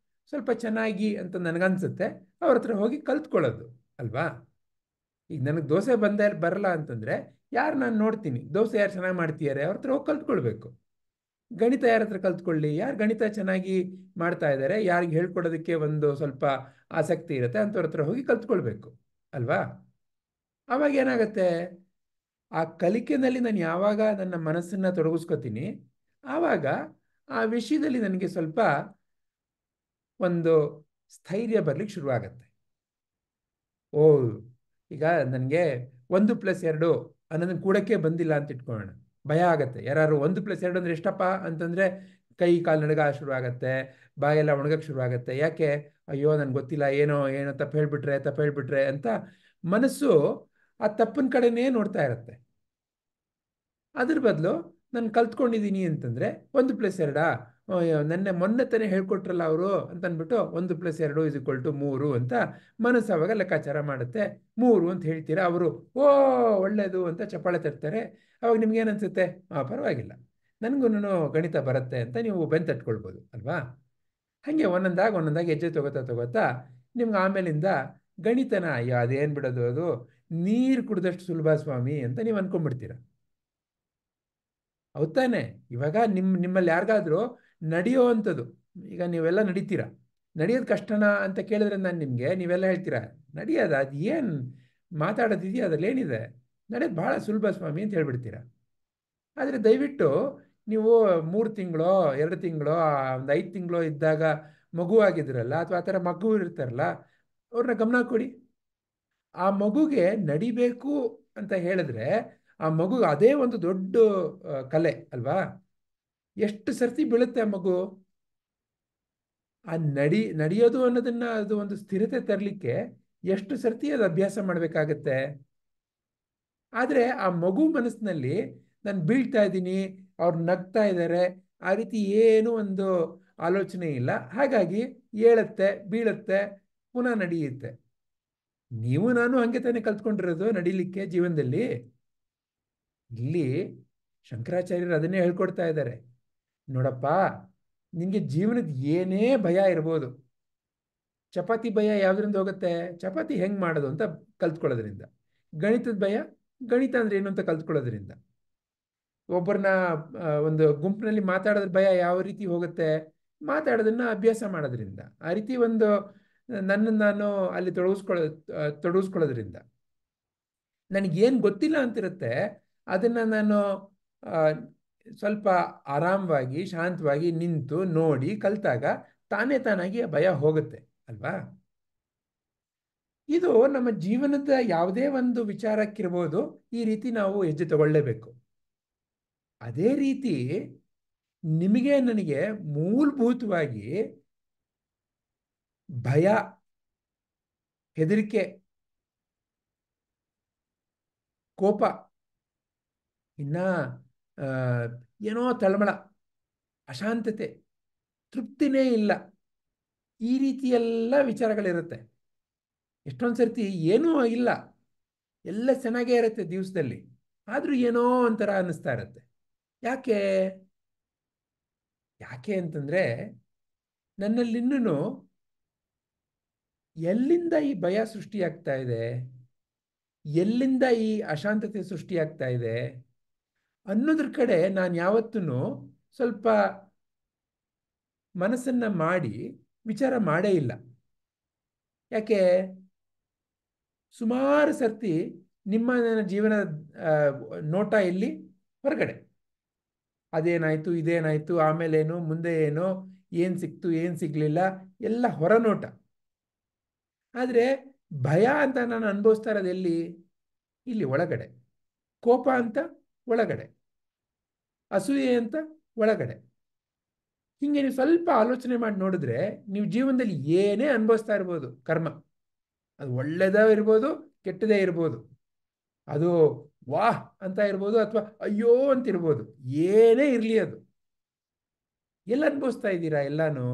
Speaker 5: ಸ್ವಲ್ಪ ಚೆನ್ನಾಗಿ ಅಂತ ನನಗನ್ಸುತ್ತೆ ಅವ್ರ ಹತ್ರ ಹೋಗಿ ಕಲ್ತ್ಕೊಳ್ಳೋದು ಅಲ್ವಾ? ಈಗ ನನಗೆ ದೋಸೆ ಬರಲ್ಲ ಅಂತಂದರೆ ಯಾರು ನಾನು ನೋಡ್ತೀನಿ, ದೋಸೆ ಯಾರು ಚೆನ್ನಾಗಿ ಮಾಡ್ತೀಯಾರೆ ಅವ್ರ ಹತ್ರ ಹೋಗಿ ಕಲ್ತ್ಕೊಳ್ಬೇಕು. ಗಣಿತ ಯಾರ ಹತ್ರ ಕಲ್ತ್ಕೊಳ್ಳಿ, ಯಾರು ಗಣಿತ ಚೆನ್ನಾಗಿ ಮಾಡ್ತಾ ಇದ್ದಾರೆ, ಯಾರಿಗೆ ಹೇಳ್ಕೊಡೋದಕ್ಕೆ ಒಂದು ಸ್ವಲ್ಪ ಆಸಕ್ತಿ ಇರುತ್ತೆ ಅಂಥವ್ರ ಹತ್ರ ಹೋಗಿ ಕಲ್ತ್ಕೊಳ್ಬೇಕು ಅಲ್ವಾ? ಆವಾಗ ಏನಾಗುತ್ತೆ, ಆ ಕಲಿಕೆಯಲ್ಲಿ ನಾನು ಯಾವಾಗ ನನ್ನ ಮನಸ್ಸನ್ನು ತೊಡಗಿಸ್ಕೊತೀನಿ ಆವಾಗ ಆ ವಿಷಯದಲ್ಲಿ ನನಗೆ ಸ್ವಲ್ಪ ಒಂದು ಸ್ಥೈರ್ಯ ಬರಲಿಕ್ಕೆ ಶುರುವಾಗತ್ತೆ. ಓ, ಈಗ ನನಗೆ 1+2 ಅನ್ನೋದನ್ನು ಕೂಡಕ್ಕೆ ಬಂದಿಲ್ಲ ಅಂತ ಇಟ್ಕೊಳ್ಳೋಣ, ಭಯ ಆಗತ್ತೆ. ಯಾರು 1+2 ಅಂದರೆ ಎಷ್ಟಪ್ಪ ಅಂತಂದರೆ ಕೈ ಕಾಲು ನಡುಗ ಶುರುವಾಗತ್ತೆ, ಬಾಯೆಲ್ಲ ಒಣಗಕ್ಕೆ ಶುರುವಾಗತ್ತೆ. ಯಾಕೆ? ಅಯ್ಯೋ ನನಗೆ ಗೊತ್ತಿಲ್ಲ, ಏನೋ ತಪ್ಪು ಹೇಳ್ಬಿಟ್ರೆ ಅಂತ ಮನಸ್ಸು ಆ ತಪ್ಪಿನ ಕಡೆನೇ ನೋಡ್ತಾ ಇರುತ್ತೆ. ಅದ್ರ ಬದಲು ನಾನು ಕಲ್ತ್ಕೊಂಡಿದ್ದೀನಿ ಅಂತಂದರೆ 1+2 ಮೊನ್ನೆ ತಾನೇ ಹೇಳ್ಕೊಟ್ರಲ್ಲ ಅವರು ಅಂತ ಅಂದ್ಬಿಟ್ಟು 1+2 = 3 ಅಂತ ಮನಸ್ಸು ಅವಾಗ ಲೆಕ್ಕಾಚಾರ ಮಾಡುತ್ತೆ. 3 ಅಂತ ಹೇಳ್ತೀರಾ, ಅವರು ಓ ಒಳ್ಳೆಯದು ಅಂತ ಚಪ್ಪಾಳೆ ತರ್ತಾರೆ. ಅವಾಗ ನಿಮ್ಗೇನು ಅನಿಸುತ್ತೆ? ಪರವಾಗಿಲ್ಲ, ನನಗೂ ಗಣಿತ ಬರುತ್ತೆ ಅಂತ ನೀವು ಬೆನ್ನು ತಟ್ಕೊಳ್ಬೋದು ಅಲ್ವಾ? ಹಾಗೆ ಒಂದೊಂದಾಗಿ ಹೆಜ್ಜೆ ತಗೋತಾ ನಿಮ್ಗೆ ಆಮೇಲಿಂದ ಗಣಿತನ ಅಯ್ಯೋ ಅದೇನು ಬಿಡೋದು, ಅದು ನೀರು ಕುಡಿದಷ್ಟು ಸುಲಭ ಸ್ವಾಮಿ ಅಂತ ನೀವು ಅಂದ್ಕೊಂಡ್ಬಿಡ್ತೀರ. ಹೌದ್ ತಾನೆ? ಇವಾಗ ನಿಮ್ಮಲ್ಲಿ ಯಾರಿಗಾದ್ರೂ ನಡೆಯೋ ಅಂಥದ್ದು, ಈಗ ನೀವೆಲ್ಲ ನಡೀತೀರಾ, ನಡೆಯೋದು ಕಷ್ಟನಾ ಅಂತ ಕೇಳಿದ್ರೆ ನೀವೆಲ್ಲ ಹೇಳ್ತೀರಾ ನಡೆಯೋದು ಅದು ಏನು ಮಾತಾಡೋದಿದೆಯಾ, ಅದ್ರಲ್ಲಿ ಏನಿದೆ, ನಡೆಯೋದು ಭಾಳ ಸುಲಭ ಸ್ವಾಮಿ ಅಂತ ಹೇಳ್ಬಿಡ್ತೀರಾ. ಆದರೆ ದಯವಿಟ್ಟು ನೀವು 3 ತಿಂಗಳೋ 2 ತಿಂಗಳೋ 5 ತಿಂಗಳೋ ಇದ್ದಾಗ ಮಗು ಆಗಿದ್ರಲ್ಲ, ಅಥವಾ ಆ ಥರ ಮಗು ಇರ್ತಾರಲ್ಲ, ಅವ್ರನ್ನ ಗಮನ ಕೊಡಿ. ಆ ಮಗುಗೆ ನಡಿಬೇಕು ಅಂತ ಹೇಳಿದ್ರೆ ಆ ಮಗು ಅದೇ ಒಂದು ದೊಡ್ಡ ಕಲೆ ಅಲ್ವಾ? ಎಷ್ಟು ಸರ್ತಿ ಬೀಳುತ್ತೆ ಆ ಮಗು. ಆ ನಡೆಯೋದು ಅನ್ನೋದನ್ನ, ಅದು ಒಂದು ಸ್ಥಿರತೆ ತರಲಿಕ್ಕೆ ಎಷ್ಟು ಸರ್ತಿ ಅದು ಅಭ್ಯಾಸ ಮಾಡಬೇಕಾಗತ್ತೆ. ಆದರೆ ಆ ಮಗು ಮನಸ್ಸಿನಲ್ಲಿ ನಾನು ಬೀಳ್ತಾ ಇದ್ದೀನಿ, ಅವ್ರು ನಗ್ತಾ ಇದ್ದಾರೆ, ಆ ರೀತಿ ಏನೂ ಒಂದು ಆಲೋಚನೆ ಇಲ್ಲ. ಹಾಗಾಗಿ ಏಳುತ್ತೆ, ಬೀಳುತ್ತೆ, ಪುನಃ ನಡೆಯುತ್ತೆ. ನೀವು ನಾನು ಹಂಗೆ ತಾನೇ ಕಲ್ತ್ಕೊಂಡಿರೋದು ನಡೀಲಿಕ್ಕೆ ಜೀವನದಲ್ಲಿ. ಇಲ್ಲಿ ಶಂಕರಾಚಾರ್ಯರು ಅದನ್ನೇ ಹೇಳ್ಕೊಡ್ತಾ ಇದ್ದಾರೆ. ನೋಡಪ್ಪ, ನಿನಗೆ ಜೀವನದ ಏನೇ ಭಯ ಇರ್ಬೋದು, ಚಪಾತಿ ಭಯ ಯಾವುದರಿಂದ ಹೋಗುತ್ತೆ? ಚಪಾತಿ ಹೆಂಗೆ ಮಾಡೋದು ಅಂತ ಕಲ್ತ್ಕೊಳ್ಳೋದ್ರಿಂದ. ಗಣಿತದ ಭಯ, ಗಣಿತ ಅಂದರೆ ಏನು ಅಂತ ಕಲ್ತ್ಕೊಳ್ಳೋದ್ರಿಂದ. ಒಬ್ಬರನ್ನ ಒಂದು ಗುಂಪಿನಲ್ಲಿ ಮಾತಾಡೋದ್ರ ಭಯ ಯಾವ ರೀತಿ ಹೋಗುತ್ತೆ? ಮಾತಾಡೋದನ್ನ ಅಭ್ಯಾಸ ಮಾಡೋದ್ರಿಂದ. ಆ ರೀತಿ ಒಂದು ನನ್ನನ್ನು ನಾನು ಅಲ್ಲಿ ತೊಡಗಿಸ್ಕೊಳ್ಳೋದ್ರಿಂದ ನನಗೇನು ಗೊತ್ತಿಲ್ಲ ಅಂತಿರುತ್ತೆ ಅದನ್ನು ನಾನು ಆ, ಸ್ವಲ್ಪ ಆರಾಮವಾಗಿ ಶಾಂತವಾಗಿ ನಿಂತು ನೋಡಿ ಕಲಿತಾಗ ತಾನೇ ತಾನಾಗಿ ಆ ಭಯ ಹೋಗುತ್ತೆ ಅಲ್ವಾ. ಇದು ನಮ್ಮ ಜೀವನದ ಯಾವುದೇ ಒಂದು ವಿಚಾರಕ್ಕಿರ್ಬೋದು ಈ ರೀತಿ ನಾವು ಹೆಜ್ಜೆ ತಗೊಳ್ಳೇಬೇಕು. ಅದೇ ರೀತಿ ನಿಮಗೆ ನನಗೆ ಮೂಲಭೂತವಾಗಿ ಭಯ, ಹೆದರಿಕೆ, ಕೋಪ, ಇನ್ನ ಆ, ಏನೋ ತಳಮಳ, ಅಶಾಂತತೆ, ತೃಪ್ತಿನೇ ಇಲ್ಲ, ಈ ರೀತಿಯೆಲ್ಲ ವಿಚಾರಗಳಿರುತ್ತೆ. ಎಷ್ಟೊಂದು ಸರ್ತಿ ಏನೂ ಇಲ್ಲ, ಎಲ್ಲ ಚೆನ್ನಾಗೇ ಇರುತ್ತೆ ದಿವಸದಲ್ಲಿ, ಆದರೂ ಏನೋ ಒಂಥರ ಅನ್ನಿಸ್ತಾ ಇರುತ್ತೆ. ಯಾಕೆ ಯಾಕೆ ಅಂತಂದ್ರೆ ನನ್ನಲ್ಲಿನ್ನೂ ಎಲ್ಲಿಂದ ಈ ಭಯ ಸೃಷ್ಟಿಯಾಗ್ತಾ ಇದೆ, ಎಲ್ಲಿಂದ ಈ ಅಶಾಂತತೆ ಸೃಷ್ಟಿಯಾಗ್ತಾ ಇದೆ ಅನ್ನೋದ್ರ ಕಡೆ ನಾನು ಯಾವತ್ತೂ ಸ್ವಲ್ಪ ಮನಸ್ಸನ್ನ ಮಾಡಿ ವಿಚಾರ ಮಾಡೇ ಇಲ್ಲ. ಯಾಕೆ ಸುಮಾರು ಸರ್ತಿ ನಿಮ್ಮ ನನ್ನ ಜೀವನದ ನೋಟ ಇಲ್ಲಿ ಹೊರಗಡೆ, ಅದೇನಾಯ್ತು, ಇದೇನಾಯ್ತು, ಆಮೇಲೇನು, ಮುಂದೆ ಏನೋ, ಏನು ಸಿಕ್ತು, ಏನು ಸಿಗ್ಲಿಲ್ಲ, ಎಲ್ಲ ಹೊರನೋಟ. ಆದರೆ ಭಯ ಅಂತ ನಾನು ಅನುಭವಿಸ್ತಾ ಇರೋದು ಎಲ್ಲಿ? ಇಲ್ಲಿ ಒಳಗಡೆ. ಕೋಪ ಅಂತ ಒಳಗಡೆ, ಅಸೂಯೆ ಅಂತ ಒಳಗಡೆ. ಹಿಂಗೆ ನೀವು ಸ್ವಲ್ಪ ಆಲೋಚನೆ ಮಾಡಿ ನೋಡಿದ್ರೆ ನೀವು ಜೀವನದಲ್ಲಿ ಏನೇ ಅನುಭವಿಸ್ತಾ ಇರ್ಬೋದು, ಕರ್ಮ ಅದು ಒಳ್ಳೆಯದೇ ಇರ್ಬೋದು, ಕೆಟ್ಟದೇ ಇರ್ಬೋದು, ಅದು ವಾಹ್ ಅಂತ ಇರ್ಬೋದು ಅಥವಾ ಅಯ್ಯೋ ಅಂತಿರ್ಬೋದು, ಏನೇ ಇರಲಿ ಅದು ಎಲ್ಲ ಅನುಭವಿಸ್ತಾ ಇದ್ದೀರಾ. ಎಲ್ಲಾನು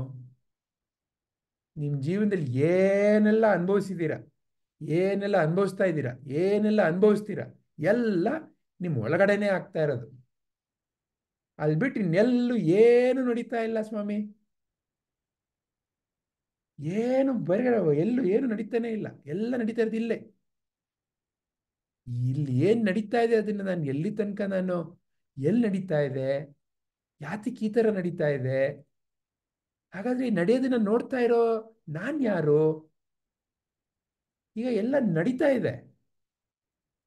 Speaker 5: ನಿಮ್ಮ ಜೀವನದಲ್ಲಿ ಏನೆಲ್ಲ ಅನುಭವಿಸಿದ್ದೀರಾ, ಏನೆಲ್ಲ ಅನುಭವಿಸ್ತಾ ಇದ್ದೀರಾ, ಏನೆಲ್ಲ ಅನುಭವಿಸ್ತೀರಾ ಎಲ್ಲ ನಿಮ್ಮ ಒಳಗಡೆನೇ ಆಗ್ತಾ ಇರೋದು. ಅಲ್ಲಿ ಬಿಟ್ಟು ಇನ್ನೆಲ್ಲೂ ಏನು ನಡೀತಾ ಇಲ್ಲ ಸ್ವಾಮಿ, ಏನು ಬರಗಡೆ ಎಲ್ಲೂ ಏನು ನಡೀತಾನೆ ಇಲ್ಲ, ಎಲ್ಲ ನಡೀತಾ ಇರೋದು ಇಲ್ಲೇ. ಇಲ್ಲಿ ಏನು ನಡೀತಾ ಇದೆ ಅದನ್ನು ನಾನು ಎಲ್ಲಿ ತನಕ ನಾನು ಎಲ್ಲಿ ನಡೀತಾ ಇದೆ, ಯಾತಕ್ಕೆ ಈ ಥರ ನಡೀತಾ ಇದೆ, ಹಾಗಾದ್ರೆ ಈ ನಡೆಯೋದನ್ನ ನೋಡ್ತಾ ಇರೋ ನಾನು ಯಾರು? ಈಗ ಎಲ್ಲ ನಡೀತಾ ಇದೆ,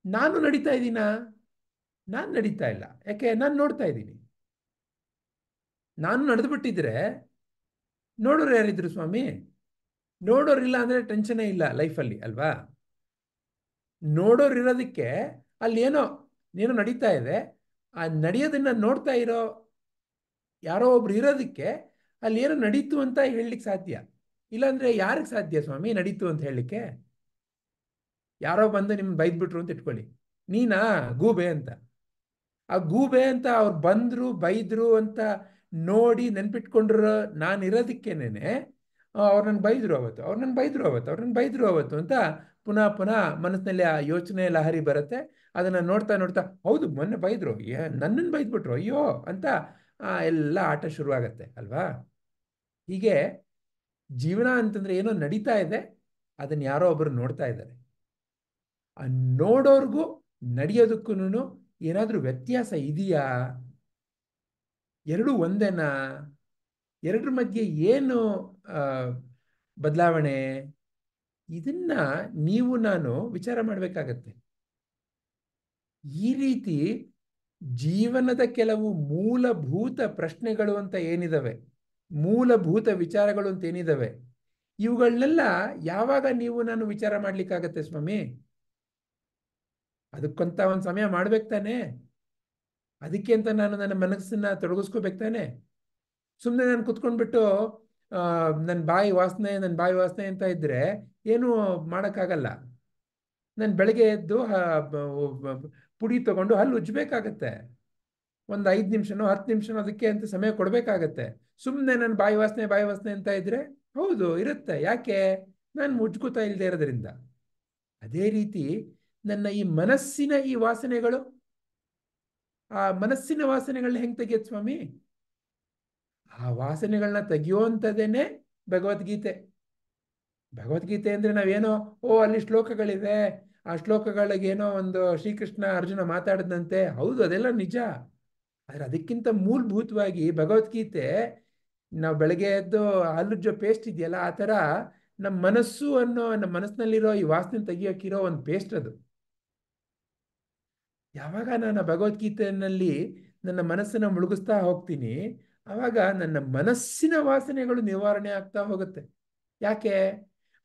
Speaker 5: ನಾನು ನಡೀತಾ ಇದ್ದೀನಾ? ನಾನು ನಡೀತಾ ಇಲ್ಲ. ಯಾಕೆ? ನಾನು ನೋಡ್ತಾ ಇದ್ದೀನಿ. ನಾನು ನಡೆದು ಬಿಟ್ಟಿದ್ರೆ ನೋಡೋರು ಯಾರಿದ್ರು ಸ್ವಾಮಿ? ನೋಡೋರಿಲ್ಲ ಅಂದರೆ ಟೆನ್ಷನೇ ಇಲ್ಲ ಲೈಫಲ್ಲಿ ಅಲ್ವಾ. ನೋಡೋರು ಇರೋದಕ್ಕೆ ಅಲ್ಲಿ ಏನೋ ನಡೀತಾ ಇದೆ, ಆ ನಡೆಯೋದನ್ನ ನೋಡ್ತಾ ಇರೋ ಯಾರೋ ಒಬ್ರು ಇರೋದಕ್ಕೆ ಅಲ್ಲಿ ಏನೋ ನಡೀತು ಅಂತ ಹೇಳಲಿಕ್ಕೆ ಸಾಧ್ಯ. ಇಲ್ಲಾಂದ್ರೆ ಯಾರಿಗೆ ಸಾಧ್ಯ ಸ್ವಾಮಿ ನಡೀತು ಅಂತ ಹೇಳಲಿಕ್ಕೆ? ಯಾರೋ ಬಂದು ನಿಮ್ಗೆ ಬೈದ್ಬಿಟ್ರು ಅಂತ ಇಟ್ಕೊಳ್ಳಿ, ನೀನಾ ಗೂಬೆ ಅಂತ. ಆ ಗೂಬೆ ಅಂತ ಅವ್ರು ಬಂದ್ರು ಬೈದ್ರು ಅಂತ ನೋಡಿ ನೆನ್ಪಿಟ್ಕೊಂಡ್ರು ನಾನು ಇರೋದಕ್ಕೇನೆ ಅವ್ರು ನನ್ಗೆ ಬೈದ್ರು ಅವತ್ತು, ಅವ್ರು ನನ್ಗೆ ಬೈದ್ರು ಅವತ್ತು, ಅವ್ರು ನನ್ಗೆ ಬೈದ್ರು ಅವತ್ತು ಅಂತ ಪುನಃ ಪುನಃ ಮನಸ್ಸಿನಲ್ಲಿ ಆ ಯೋಚನೆ ಲಹರಿ ಬರುತ್ತೆ. ಅದನ್ನು ನೋಡ್ತಾ ನೋಡ್ತಾ ಹೌದು ಮೊನ್ನೆ ಬೈದ್ರು, ನನ್ನನ್ನು ಬೈದ್ಬಿಟ್ರು ಅಯ್ಯೋ ಅಂತ ಎಲ್ಲ ಆಟ ಶುರುವಾಗತ್ತೆ ಅಲ್ವಾ. ಹೀಗೆ ಜೀವನ ಅಂತಂದ್ರೆ ಏನೋ ನಡೀತಾ ಇದೆ, ಅದನ್ನು ಯಾರೋ ಒಬ್ಬರು ನೋಡ್ತಾ ಇದ್ದಾರೆ. ಆ ನೋಡೋರ್ಗೂ ನಡೆಯೋದಕ್ಕೂ ಏನಾದರೂ ವ್ಯತ್ಯಾಸ ಇದೆಯಾ? ಎರಡೂ ಒಂದೇನಾ? ಎರಡರ ಮಧ್ಯೆ ಏನು ಬದಲಾವಣೆ? ಇದನ್ನ ನೀವು ನಾನು ವಿಚಾರ ಮಾಡಬೇಕಾಗತ್ತೆ. ಈ ರೀತಿ ಜೀವನದ ಕೆಲವು ಮೂಲಭೂತ ಪ್ರಶ್ನೆಗಳು ಅಂತ ಏನಿದಾವೆ, ಮೂಲಭೂತ ವಿಚಾರಗಳು ಅಂತ ಏನಿದಾವೆ, ಇವುಗಳನ್ನೆಲ್ಲ ಯಾವಾಗ ನೀವು ನಾನು ವಿಚಾರ ಮಾಡ್ಲಿಕ್ಕಾಗತ್ತೆ ಸ್ವಾಮಿ? ಅದಕ್ಕಂತ ಒಂದು ಸಮಯ ಮಾಡ್ಬೇಕು ತಾನೆ. ಅದಕ್ಕೆ ಅಂತ ನಾನು ನನ್ನ ಮನಸ್ಸನ್ನ ತೊಡಗಿಸ್ಕೋಬೇಕು ತಾನೆ. ಸುಮ್ಮನೆ ನಾನು ಕುತ್ಕೊಂಡ್ಬಿಟ್ಟು ನನ್ನ ಬಾಯಿ ವಾಸನೆ ಅಂತ ಇದ್ರೆ ಏನೂ ಮಾಡೋಕ್ಕಾಗಲ್ಲ. ನಾನು ಬೆಳಗ್ಗೆ ಎದ್ದು ಪುಡಿ ತಗೊಂಡು ಹಲ್ಲು ಉಜ್ಜಬೇಕಾಗತ್ತೆ. ಒಂದು 5 ನಿಮಿಷನೋ 10 ನಿಮಿಷನೋ ಅದಕ್ಕೆ ಅಂತ ಸಮಯ ಕೊಡಬೇಕಾಗತ್ತೆ. ಸುಮ್ಮನೆ ನಾನು ಬಾಯಿ ವಾಸನೆ ಅಂತ ಇದ್ರೆ ಹೌದು ಇರುತ್ತೆ. ಯಾಕೆ? ನಾನು ಮುಜ್ಕೋತಾ ಇಲ್ಲದೆ ಇರೋದ್ರಿಂದ. ಅದೇ ರೀತಿ ನನ್ನ ಈ ಮನಸ್ಸಿನ ಈ ವಾಸನೆಗಳು, ಆ ಮನಸ್ಸಿನ ವಾಸನೆಗಳನ್ನ ಹೆಂಗೆ ತೆಗಿಯತ್ ಸ್ವಾಮಿ? ಆ ವಾಸನೆಗಳನ್ನ ತೆಗಿಯುವಂಥದ್ದೇನೆ ಭಗವದ್ಗೀತೆ. ಭಗವದ್ಗೀತೆ ಅಂದ್ರೆ ನಾವೇನೋ ಅಲ್ಲಿ ಶ್ಲೋಕಗಳಿವೆ, ಆ ಶ್ಲೋಕಗಳಿಗೇನೋ ಒಂದು ಶ್ರೀಕೃಷ್ಣ ಅರ್ಜುನ ಮಾತಾಡಿದಂತೆ, ಹೌದು ಅದೆಲ್ಲ ನಿಜ. ಆದರೆ ಅದಕ್ಕಿಂತ ಮೂಲಭೂತವಾಗಿ ಭಗವದ್ಗೀತೆ ನಾವು ಬೆಳಗ್ಗೆ ಎದ್ದು ಹಲ್ಲುಜ್ಜೋ ಪೇಸ್ಟ್ ಇದೆಯಲ್ಲ, ಆ ಥರ ನಮ್ಮ ಮನಸ್ಸು ಅನ್ನೋ ನಮ್ಮ ಮನಸ್ಸಿನಲ್ಲಿರೋ ಈ ವಾಸನೆ ತೆಗಿಯೋಕ್ಕಿರೋ ಒಂದು ಪೇಸ್ಟ್ ಅದು. ಯಾವಾಗ ನಾನು ಭಗವದ್ಗೀತೆಯಲ್ಲಿ ನನ್ನ ಮನಸ್ಸನ್ನು ಮುಳುಗಿಸ್ತಾ ಹೋಗ್ತೀನಿ, ಆವಾಗ ನನ್ನ ಮನಸ್ಸಿನ ವಾಸನೆಗಳು ನಿವಾರಣೆ ಆಗ್ತಾ ಹೋಗುತ್ತೆ. ಯಾಕೆ?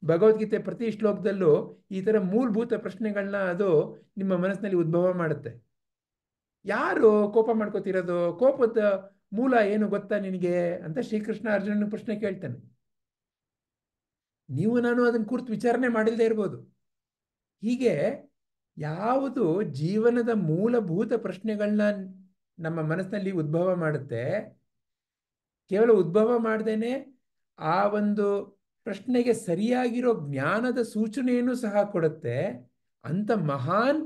Speaker 5: ಭಗವದ್ಗೀತೆ ಪ್ರತಿ ಶ್ಲೋಕದಲ್ಲೂ ಈ ಥರ ಮೂಲಭೂತ ಪ್ರಶ್ನೆಗಳನ್ನ ಅದು ನಿಮ್ಮ ಮನಸ್ಸಿನಲ್ಲಿ ಉದ್ಭವ ಮಾಡುತ್ತೆ. ಯಾರು ಕೋಪ ಮಾಡ್ಕೋತಿರೋದು? ಕೋಪದ ಮೂಲ ಏನು ಗೊತ್ತಾ ನಿನಗೆ ಅಂತ ಶ್ರೀಕೃಷ್ಣ ಅರ್ಜುನನ ಪ್ರಶ್ನೆ ಕೇಳ್ತಾನೆ. ನೀವು ನಾನು ಅದನ್ನು ಕುರಿತು ವಿಚಾರಣೆ ಮಾಡಿಲ್ಲದೆ ಇರ್ಬೋದು. ಹೀಗೆ ಯಾವುದು ಜೀವನದ ಮೂಲಭೂತ ಪ್ರಶ್ನೆಗಳನ್ನ ನಮ್ಮ ಮನಸ್ಸಿನಲ್ಲಿ ಉದ್ಭವ ಮಾಡುತ್ತೆ, ಕೇವಲ ಉದ್ಭವ ಮಾಡ್ದೇನೆ ಆ ಒಂದು ಪ್ರಶ್ನೆಗೆ ಸರಿಯಾಗಿರೋ ಜ್ಞಾನದ ಸೂಚನೆಯನ್ನು ಸಹ ಕೊಡುತ್ತೆ. ಅಂತ ಮಹಾನ್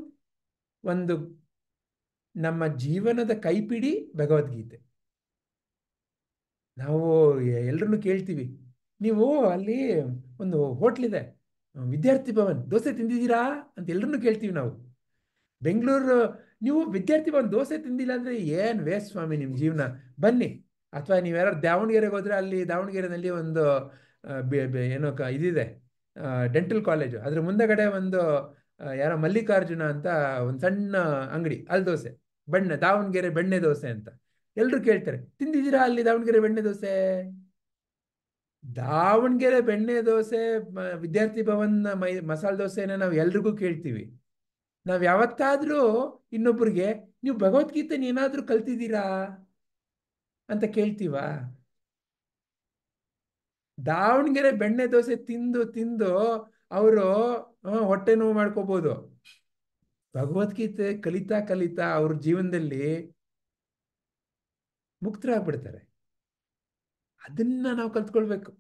Speaker 5: ಒಂದು ನಮ್ಮ ಜೀವನದ ಕೈಪಿಡಿ ಭಗವದ್ಗೀತೆ. ನಾವು ಎಲ್ಲರನ್ನು ಕೇಳ್ತೀವಿ, ನೀವು ಅಲ್ಲಿ ಒಂದು ಹೋಟ್ಲಿದೆ, ವಿದ್ಯಾರ್ಥಿ ಭವನ್, ದೋಸೆ ತಿಂದಿದ್ದೀರಾ ಅಂತ ಎಲ್ಲರನ್ನು ಕೇಳ್ತೀವಿ ನಾವು. ಬೆಂಗಳೂರು, ನೀವು ವಿದ್ಯಾರ್ಥಿ ಭವನ್ ದೋಸೆ ತಿಂದಿಲ್ಲ ಅಂದರೆ ಏನು ವೇಸ್ಟ್ ಸ್ವಾಮಿ ನಿಮ್ಮ ಜೀವನ, ಬನ್ನಿ. ಅಥವಾ ನೀವು ಯಾರು ದಾವಣಗೆರೆಗೆ ಹೋದರೆ ಅಲ್ಲಿ ದಾವಣಗೆರೆಯಲ್ಲಿ ಒಂದು ಏನೋ ಇದಿದೆ, ಡೆಂಟಲ್ ಕಾಲೇಜು, ಅದ್ರ ಮುಂದಗಡೆ ಒಂದು ಯಾರೋ ಮಲ್ಲಿಕಾರ್ಜುನ ಅಂತ ಒಂದು ಸಣ್ಣ ಅಂಗಡಿ, ಅಲ್ಲಿ ದೋಸೆ ದಾವಣಗೆರೆ ಬೆಣ್ಣೆ ದೋಸೆ ಅಂತ ಎಲ್ಲರೂ ಕೇಳ್ತಾರೆ. ತಿಂದಿದ್ದೀರಾ ಅಲ್ಲಿ ದಾವಣಗೆರೆ ಬೆಣ್ಣೆ ದೋಸೆ? ದಾವಣಗೆರೆ ಬೆಣ್ಣೆ ದೋಸೆ, ವಿದ್ಯಾರ್ಥಿ ಭವನ್ ಮಸಾಲೆ ದೋಸೆನ ನಾವು ಎಲ್ರಿಗೂ ಕೇಳ್ತೀವಿ. ನಾವು ಯಾವತ್ತಾದ್ರೂ ಇನ್ನೊಬ್ಬರಿಗೆ ನೀವು ಭಗವದ್ಗೀತೆ ಏನಾದ್ರೂ ಕಲ್ತಿದ್ದೀರಾ ಅಂತ ಕೇಳ್ತೀವ? ದಾವಣಗೆರೆ ಬೆಣ್ಣೆ ದೋಸೆ ತಿಂದು ತಿಂದು ಅವರು ಹೊಟ್ಟೆ ನೋವು ಮಾಡ್ಕೋಬಹುದು. ಭಗವದ್ಗೀತೆ ಕಲಿತಾ ಕಲಿತಾ ಅವ್ರ ಜೀವನದಲ್ಲಿ ಮುಕ್ತರಾಗ್ಬಿಡ್ತಾರೆ. ಅದನ್ನ ನಾವು ಕಲ್ತ್ಕೊಳ್ಬೇಕು.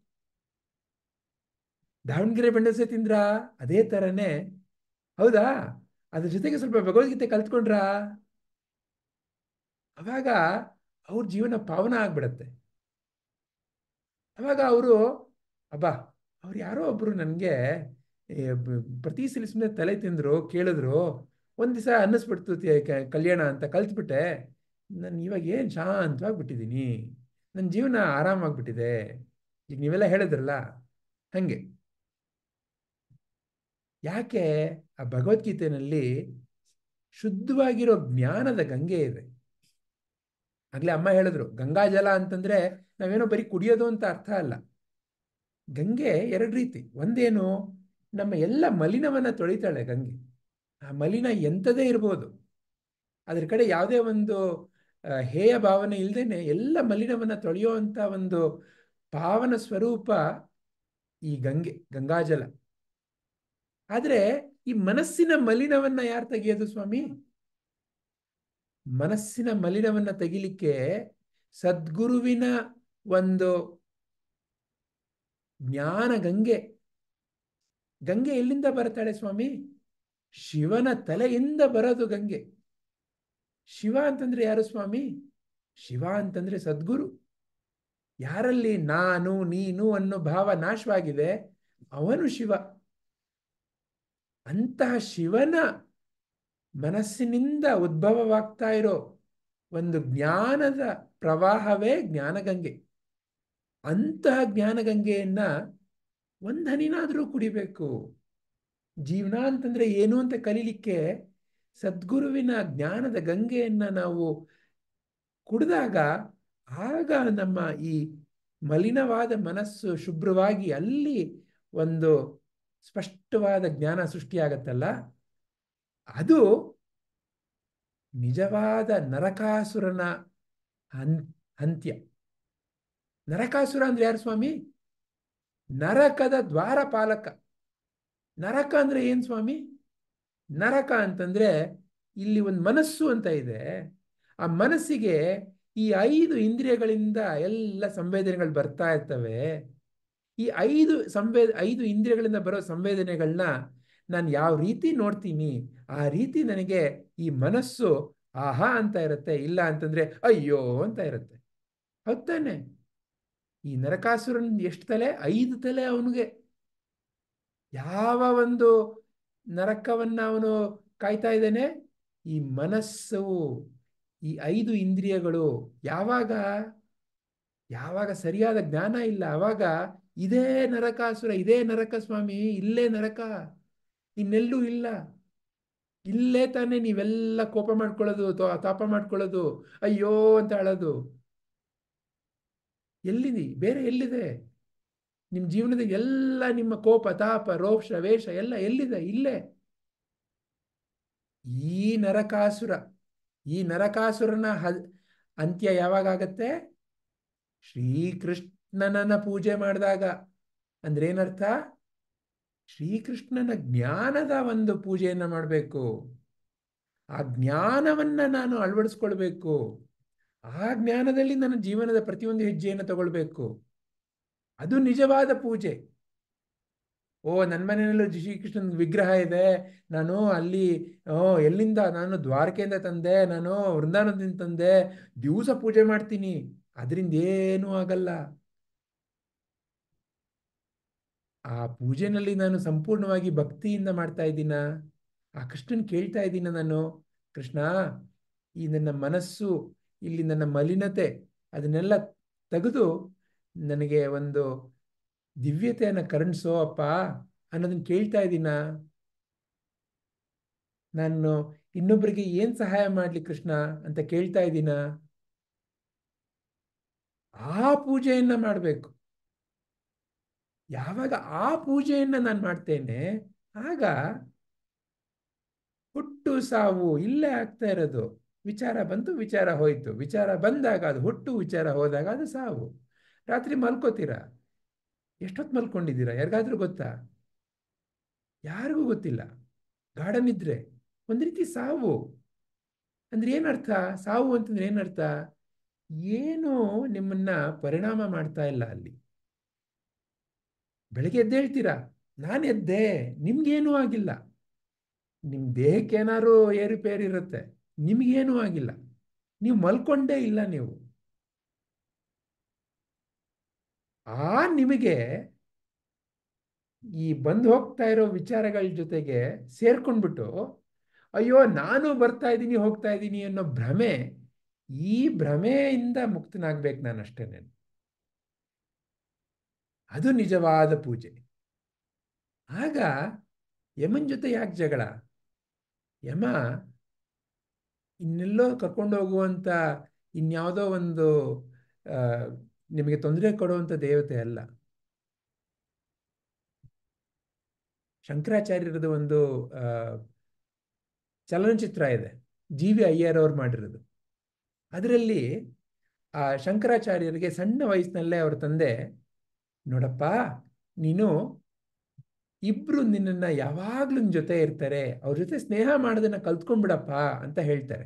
Speaker 5: ದಾವಣಗೆರೆ ಬೆಣ್ಣೆ ದೋಸೆ ತಿಂದ್ರಾ? ಅದೇ ಥರನೇ, ಹೌದಾ, ಅದ್ರ ಜೊತೆಗೆ ಸ್ವಲ್ಪ ಭಗವದ್ಗೀತೆ ಕಲ್ತ್ಕೊಂಡ್ರಾ? ಅವಾಗ ಅವ್ರ ಜೀವನ ಪಾವನ ಆಗ್ಬಿಡತ್ತೆ. ಅವಾಗ ಅವರು ಅಬ್ಬಾ, ಅವ್ರು ಯಾರೋ ಒಬ್ರು ನನಗೆ ಪ್ರತಿ ಸಲ ಸುಮ್ಮನೆ ತಲೆ ತಿಂದ್ರು, ಕೇಳಿದ್ರು, ಒಂದು ದಿವಸ ಅನ್ನಿಸ್ಬಿಡ್ತು ಕಲ್ಯಾಣ ಅಂತ ಕಲ್ತ್ಬಿಟ್ಟೆ, ನಾನು ಇವಾಗ ಏನು ಶಾಂತವಾಗಿ ಬಿಟ್ಟಿದ್ದೀನಿ, ನನ್ನ ಜೀವನ ಆರಾಮಾಗ್ಬಿಟ್ಟಿದೆ. ಈಗ ನೀವೆಲ್ಲ ಹೇಳಿದ್ರಲ್ಲ ಹಂಗೆ. ಯಾಕೆ? ಆ ಭಗವದ್ಗೀತೆಯಲ್ಲಿ ಶುದ್ಧವಾಗಿರೋ ಜ್ಞಾನದ ಗಂಗೆ ಇದೆ. ಆಗ್ಲೇ ಅಮ್ಮ ಹೇಳಿದ್ರು, ಗಂಗಾ ಜಲ ಅಂತಂದ್ರೆ ನಾವೇನೋ ಬರೀ ಕುಡಿಯೋದು ಅಂತ ಅರ್ಥ ಅಲ್ಲ. ಗಂಗೆ ಎರಡು ರೀತಿ. ಒಂದೇನು, ನಮ್ಮ ಎಲ್ಲ ಮಲಿನವನ್ನ ತೊಳಿತಾಳೆ ಗಂಗೆ. ಆ ಮಲಿನ ಎಂಥದೇ ಇರ್ಬೋದು, ಅದ್ರ ಕಡೆ ಯಾವುದೇ ಒಂದು ಹೇಯ ಭಾವನೆ ಇಲ್ದೇನೆ ಎಲ್ಲ ಮಲಿನವನ್ನ ತೊಳೆಯುವಂಥ ಒಂದು ಪಾವನ ಸ್ವರೂಪ ಈ ಗಂಗೆ, ಗಂಗಾಜಲ. ಆದ್ರೆ ಈ ಮನಸ್ಸಿನ ಮಲಿನವನ್ನ ಯಾರು ತೆಗೆಯೋದು ಸ್ವಾಮಿ? ಮನಸ್ಸಿನ ಮಲಿನವನ್ನ ತೆಗಿಲಿಕ್ಕೆ ಸದ್ಗುರುವಿನ ಒಂದು ಜ್ಞಾನ ಗಂಗೆ. ಗಂಗೆ ಎಲ್ಲಿಂದ ಬರ್ತಾಳೆ ಸ್ವಾಮಿ? ಶಿವನ ತಲೆಯಿಂದ ಬರೋದು ಗಂಗೆ. ಶಿವ ಅಂತಂದ್ರೆ ಯಾರು ಸ್ವಾಮಿ? ಶಿವ ಅಂತಂದ್ರೆ ಸದ್ಗುರು. ಯಾರಲ್ಲಿ ನಾನು ನೀನು ಅನ್ನೋ ಭಾವ ನಾಶವಾಗಿದೆ ಅವನು ಶಿವ. ಅಂತಹ ಶಿವನ ಮನಸ್ಸಿನಿಂದ ಉದ್ಭವವಾಗ್ತಾ ಇರೋ ಒಂದು ಜ್ಞಾನದ ಪ್ರವಾಹವೇ ಜ್ಞಾನಗಂಗೆ. ಅಂತಹ ಜ್ಞಾನಗಂಗೆಯನ್ನ ಒಂದು ಹನಿನಾದರೂ ಕುಡಿಬೇಕು. ಜೀವನ ಅಂತಂದ್ರೆ ಏನು ಅಂತ ಕಲೀಲಿಕ್ಕೆ ಸದ್ಗುರುವಿನ ಜ್ಞಾನದ ಗಂಗೆಯನ್ನ ನಾವು ಕುಡಿದಾಗ ಆಗ ನಮ್ಮ ಈ ಮಲಿನವಾದ ಮನಸ್ಸು ಶುಭ್ರವಾಗಿ ಅಲ್ಲಿ ಒಂದು ಸ್ಪಷ್ಟವಾದ ಜ್ಞಾನ ಸೃಷ್ಟಿಯಾಗತ್ತಲ್ಲ, ಅದು ನಿಜವಾದ ನರಕಾಸುರನ ಅಂತ್ಯ. ನರಕಾಸುರ ಅಂದ್ರೆ ಯಾರು ಸ್ವಾಮಿ? ನರಕದ ದ್ವಾರಪಾಲಕ. ನರಕ ಅಂದ್ರೆ ಏನ್ ಸ್ವಾಮಿ? ನರಕ ಅಂತಂದ್ರೆ ಇಲ್ಲಿ ಒಂದು ಮನಸ್ಸು ಅಂತ ಇದೆ. ಆ ಮನಸ್ಸಿಗೆ ಈ 5 ಇಂದ್ರಿಯಗಳಿಂದ ಎಲ್ಲ ಸಂವೇದನೆಗಳು ಬರ್ತಾ ಇರ್ತವೆ. ಈ 5 ಇಂದ್ರಿಯಗಳಿಂದ ಬರೋ ಸಂವೇದನೆಗಳನ್ನ ನಾನು ಯಾವ ರೀತಿ ನೋಡ್ತೀನಿ ಆ ರೀತಿ ನನಗೆ ಈ ಮನಸ್ಸು ಆಹಾ ಅಂತ ಇರುತ್ತೆ, ಇಲ್ಲ ಅಂತಂದ್ರೆ ಅಯ್ಯೋ ಅಂತ ಇರುತ್ತೆ. ಹೌದಾನೆ? ಈ ನರಕಾಸುರನ್ ಎಷ್ಟು ತಲೆ? 5 ತಲೆ ಅವನಿಗೆ. ಯಾವ ಒಂದು ನರಕವನ್ನ ಅವನು ಕಾಯ್ತಾ ಇದ್ದಾನೆ? ಈ ಮನಸ್ಸು, ಈ 5 ಇಂದ್ರಿಯಗಳು ಯಾವಾಗ ಸರಿಯಾದ ಜ್ಞಾನ ಇಲ್ಲ, ಆವಾಗ ಇದೇ ನರಕಾಸುರ, ಇದೇ ನರಕ ಸ್ವಾಮಿ, ಇಲ್ಲೇ ನರಕ, ಇನ್ನೆಲ್ಲೂ ಇಲ್ಲ. ಇಲ್ಲೇ ತಾನೇ ನೀವೆಲ್ಲ ಕೋಪ ಮಾಡ್ಕೊಳ್ಳೋದು, ತಾಪ ಮಾಡ್ಕೊಳ್ಳೋದು, ಅಯ್ಯೋ ಅಂತ ಅಳೋದು. ಎಲ್ಲಿದೆ? ಬೇರೆ ಎಲ್ಲಿದೆ? ನಿಮ್ಮ ಜೀವನದ ಎಲ್ಲ ನಿಮ್ಮ ಕೋಪ, ತಾಪ, ರೋಷ, ವೇಷ ಎಲ್ಲ ಎಲ್ಲಿದೆ? ಇಲ್ಲೇ. ಈ ನರಕಾಸುರ, ಈ ನರಕಾಸುರನ ಅಂತ್ಯ ಯಾವಾಗತ್ತೆ? ಶ್ರೀಕೃಷ್ಣನನ್ನ ಪೂಜೆ ಮಾಡಿದಾಗ. ಅಂದ್ರೆ ಏನರ್ಥ? ಶ್ರೀಕೃಷ್ಣನ ಜ್ಞಾನದ ಒಂದು ಪೂಜೆಯನ್ನ ಮಾಡಬೇಕು. ಆ ಜ್ಞಾನವನ್ನ ನಾನು ಅಳವಡಿಸ್ಕೊಳ್ಬೇಕು. ಆ ಜ್ಞಾನದಲ್ಲಿ ನನ್ನ ಜೀವನದ ಪ್ರತಿಯೊಂದು ಹೆಜ್ಜೆಯನ್ನು ತಗೊಳ್ಬೇಕು. ಅದು ನಿಜವಾದ ಪೂಜೆ. ಓ, ನನ್ನ ಮನೆಯಲ್ಲೂ ಶ್ರೀಕೃಷ್ಣನ ವಿಗ್ರಹ ಇದೆ, ನಾನು ಅಲ್ಲಿ ಎಲ್ಲಿಂದ? ನಾನು ದ್ವಾರಕೆಯಿಂದ ತಂದೆ, ನಾನು ವೃಂದಾವನದಿಂದ ತಂದೆ, ದಿವಸ ಪೂಜೆ ಮಾಡ್ತೀನಿ, ಅದರಿಂದ ಏನೂ ಆಗಲ್ಲ. ಆ ಪೂಜೆನಲ್ಲಿ ನಾನು ಸಂಪೂರ್ಣವಾಗಿ ಭಕ್ತಿಯಿಂದ ಮಾಡ್ತಾ ಇದ್ದೀನ? ಆ ಕೃಷ್ಣನ್ ಕೇಳ್ತಾ ಇದ್ದೀನ ನಾನು, ಕೃಷ್ಣ ಈ ನನ್ನ ಮನಸ್ಸು, ಇಲ್ಲಿ ನನ್ನ ಮಲಿನತೆ ಅದನ್ನೆಲ್ಲ ತೆಗೆದು ನನಗೆ ಒಂದು ದಿವ್ಯತೆಯನ್ನು ಕರುಣಿಸೋ ಅಪ್ಪ ಅನ್ನೋದನ್ನ ಕೇಳ್ತಾ ಇದ್ದೀನ? ನಾನು ಇನ್ನೊಬ್ಬರಿಗೆ ಏನ್ ಸಹಾಯ ಮಾಡ್ಲಿ ಕೃಷ್ಣ ಅಂತ ಕೇಳ್ತಾ ಇದ್ದೀನ? ಆ ಪೂಜೆಯನ್ನ ಮಾಡಬೇಕು. ಯಾವಾಗ ಆ ಪೂಜೆಯನ್ನ ನಾನು ಮಾಡ್ತೇನೆ, ಆಗ ಹುಟ್ಟು ಸಾವು ಇಲ್ಲೇ ಆಗ್ತಾ ಇರೋದು. ವಿಚಾರ ಬಂತು, ವಿಚಾರ ಹೋಯ್ತು, ವಿಚಾರ ಬಂದಾಗ ಅದು ಹುಟ್ಟು, ವಿಚಾರ ಹೋದಾಗ ಅದು ಸಾವು. ರಾತ್ರಿ ಮಲ್ಕೋತೀರಾ, ಎಷ್ಟೊತ್ತು ಮಲ್ಕೊಂಡಿದ್ದೀರಾ? ಯಾರಿಗಾದ್ರೂ ಗೊತ್ತಾ? ಯಾರಿಗೂ ಗೊತ್ತಿಲ್ಲ. ಗಾಢ ನಿದ್ರೆ ಒಂದು ರೀತಿ ಸಾವು. ಅಂದ್ರೆ ಏನರ್ಥ? ಸಾವು ಅಂತಂದ್ರೆ ಏನರ್ಥ? ಏನು ನಿಮ್ಮನ್ನ ಪರಿಣಾಮ ಮಾಡ್ತಾ ಇಲ್ಲ ಅಲ್ಲಿ. ಬೆಳಗ್ಗೆ ಎದ್ದೇಳ್ತೀರಾ, ನಾನು ಎದ್ದೆ, ನಿಮ್ಗೇನೂ ಆಗಿಲ್ಲ. ನಿಮ್ಮ ದೇಹಕ್ಕೆ ಏನಾದ್ರು ಏರುಪೇರು ಇರುತ್ತೆ, ನಿಮ್ಗೇನೂ ಆಗಿಲ್ಲ. ನೀವು ಮಲ್ಕೊಂಡೇ ಇಲ್ಲ. ನೀವು ನಿಮಗೆ ಈ ಬಂದು ಹೋಗ್ತಾ ಇರೋ ವಿಚಾರಗಳ ಜೊತೆಗೆ ಸೇರ್ಕೊಂಡ್ಬಿಟ್ಟು, ಅಯ್ಯೋ ನಾನು ಬರ್ತಾ ಇದ್ದೀನಿ, ಹೋಗ್ತಾ ಇದ್ದೀನಿ ಅನ್ನೋ ಭ್ರಮೆ, ಈ ಭ್ರಮೆಯಿಂದ ಮುಕ್ತನಾಗ್ಬೇಕು ನಾನು ಅಷ್ಟೇನೆ. ಅದು ನಿಜವಾದ ಪೂಜೆ. ಆಗ ಯಮನ್ ಜೊತೆ ಯಾಕೆ ಜಗಳ? ಯಮ ಇನ್ನೆಲ್ಲೋ ಕರ್ಕೊಂಡು ಹೋಗುವಂತ ಇನ್ಯಾವುದೋ ಒಂದು ನಿಮಗೆ ತೊಂದರೆ ಕೊಡುವಂತ ದೇವತೆ ಅಲ್ಲ. ಶಂಕರಾಚಾರ್ಯರದ ಒಂದು ಚಲನಚಿತ್ರ ಇದೆ, ಜಿ.ವಿ. ಅಯ್ಯರ್ ಅವ್ರು ಮಾಡಿರೋದು. ಅದರಲ್ಲಿ ಆ ಶಂಕರಾಚಾರ್ಯರಿಗೆ ಸಣ್ಣ ವಯಸ್ಸಿನಲ್ಲೇ ಅವ್ರ ತಂದೆ, ನೋಡಪ್ಪ ನೀನು ಇಬ್ರು ನಿನ್ನನ್ನ ಯಾವಾಗ್ಲೂ ನಿನ್ ಜೊತೆ ಇರ್ತಾರೆ, ಅವ್ರ ಜೊತೆ ಸ್ನೇಹ ಮಾಡೋದನ್ನ ಕಲ್ತ್ಕೊಂಡ್ಬಿಡಪ್ಪ ಅಂತ ಹೇಳ್ತಾರೆ.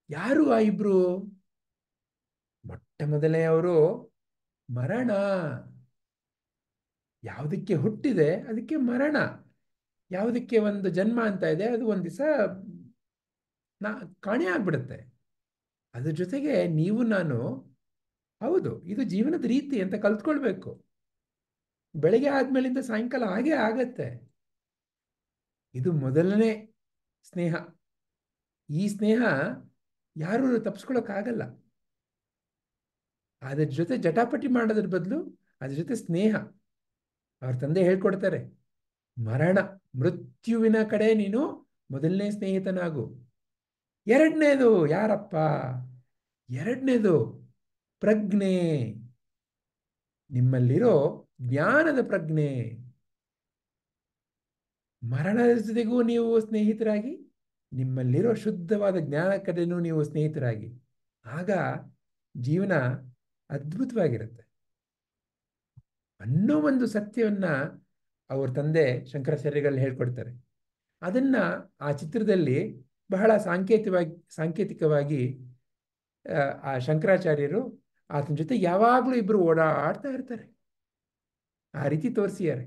Speaker 5: ಯಾರು ಆ ಇಬ್ರು? ಮೊಟ್ಟ ಮೊದಲೇ ಅವರು ಮರಣ. ಯಾವುದಕ್ಕೆ ಹುಟ್ಟಿದೆ ಅದಕ್ಕೆ ಮರಣ, ಯಾವುದಕ್ಕೆ ಒಂದು ಜನ್ಮ ಅಂತ ಇದೆ ಅದು ಒಂದು ದಿವಸ ಕಾಣೆ ಆಗ್ಬಿಡುತ್ತೆ. ಅದ್ರ ಜೊತೆಗೆ ನೀವು ನಾನು, ಹೌದು ಇದು ಜೀವನದ ರೀತಿ ಅಂತ ಕಲ್ತ್ಕೊಳ್ಬೇಕು. ಬೆಳಗ್ಗೆ ಆದ್ಮೇಲಿಂದ ಸಾಯಂಕಾಲ ಹಾಗೆ ಆಗತ್ತೆ. ಇದು ಮೊದಲನೇ ಸ್ನೇಹ. ಈ ಸ್ನೇಹ ಯಾರು ತಪ್ಪಿಸ್ಕೊಳಕ್ಕಾಗಲ್ಲ. ಅದ್ರ ಜೊತೆ ಜಟಾಪಟಿ ಮಾಡೋದ್ರ ಬದಲು ಅದ್ರ ಜೊತೆ ಸ್ನೇಹ. ಅವ್ರ ತಂದೆ ಹೇಳ್ಕೊಡ್ತಾರೆ, ಮರಣ ಮೃತ್ಯುವಿನ ಕಡೆ ನೀನು ಮೊದಲನೇ ಸ್ನೇಹಿತನಾಗು. ಎರಡನೇದು ಯಾರಪ್ಪ? ಎರಡನೇದು ಪ್ರಜ್ಞೆ, ನಿಮ್ಮಲ್ಲಿರೋ ಜ್ಞಾನದ ಪ್ರಜ್ಞೆ. ಮರಣದ ಜೊತೆಗೂ ನೀವು ಸ್ನೇಹಿತರಾಗಿ, ನಿಮ್ಮಲ್ಲಿರೋ ಶುದ್ಧವಾದ ಜ್ಞಾನ ಕಡೆನೂ ನೀವು ಸ್ನೇಹಿತರಾಗಿ, ಆಗ ಜೀವನ ಅದ್ಭುತವಾಗಿರುತ್ತೆ ಅನ್ನೋ ಒಂದು ಸತ್ಯವನ್ನ ಅವ್ರ ತಂದೆ ಶಂಕರಾಚಾರ್ಯಗಳು ಹೇಳ್ಕೊಡ್ತಾರೆ. ಅದನ್ನ ಆ ಚಿತ್ರದಲ್ಲಿ ಬಹಳ ಸಾಂಕೇತಿಕವಾಗಿ ಆ ಶಂಕರಾಚಾರ್ಯರು ಆತನ ಜೊತೆ ಯಾವಾಗಲೂ ಇಬ್ರು ಓಡಾಡ್ತಾ ಇರ್ತಾರೆ. ಆ ರೀತಿ ತೋರಿಸಿದ್ದಾರೆ.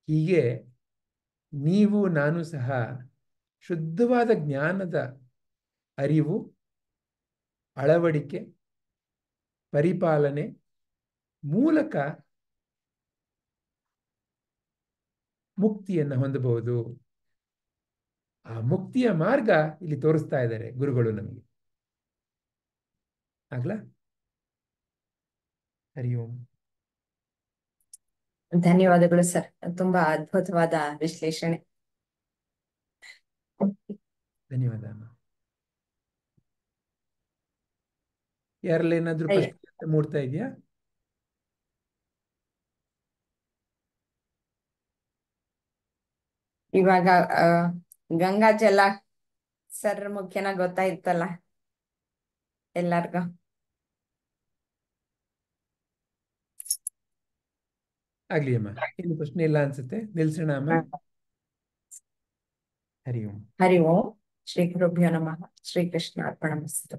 Speaker 5: ಹೀಗೆ ನೀವು ನಾನು ಸಹ ಶುದ್ಧವಾದ ಜ್ಞಾನದ ಅರಿವು, ಅಳವಡಿಕೆ, ಪರಿಪಾಲನೆ ಮೂಲಕ ಮುಕ್ತಿಯನ್ನು ಹೊಂದಬಹುದು. ಆ ಮುಕ್ತಿಯ ಮಾರ್ಗ ಇಲ್ಲಿ ತೋರಿಸ್ತಾ ಇದ್ದಾರೆ ಗುರುಗಳು ನಮಗೆ. ಆಗ್ಲಾ? ಹರಿ ಓಂ.
Speaker 1: ಧನ್ಯವಾದಗಳು ಸರ್, ತುಂಬಾ ಅದ್ಭುತವಾದ ವಿಶ್ಲೇಷಣೆ.
Speaker 5: ಧನ್ಯವಾದ ಅಮ್ಮ. ಯಾರಲ್ಲಿ ಏನಾದ್ರೂ
Speaker 1: ಅಯ್ಯ.
Speaker 5: ಪ್ರಶ್ನೆ ಮೂಡ್ತಾ ಇದೆಯಾ?
Speaker 1: ಇವಾಗ ಗಂಗಾ ಜಲ ಸರ್ ಮುಖ್ಯನ ಗೊತ್ತಾಯ್ತಲ್ಲ ಎಲ್ಲಾರ್ಗು.
Speaker 5: ಆಗ್ಲಿ ಅಮ್ಮ, ಏನು ಪ್ರಶ್ನೆ ಇಲ್ಲ ಅನ್ಸುತ್ತೆ, ನಿಲ್ಸೋಣ ಅಮ್ಮ. ಹರಿ ಓಂ.
Speaker 1: ಹರಿ ಓಂ. ಶ್ರೀ ಗುರುಭ್ಯೋ ನಮಃ. ಶ್ರೀಕೃಷ್ಣ ಅರ್ಪಣಮಸ್ತು.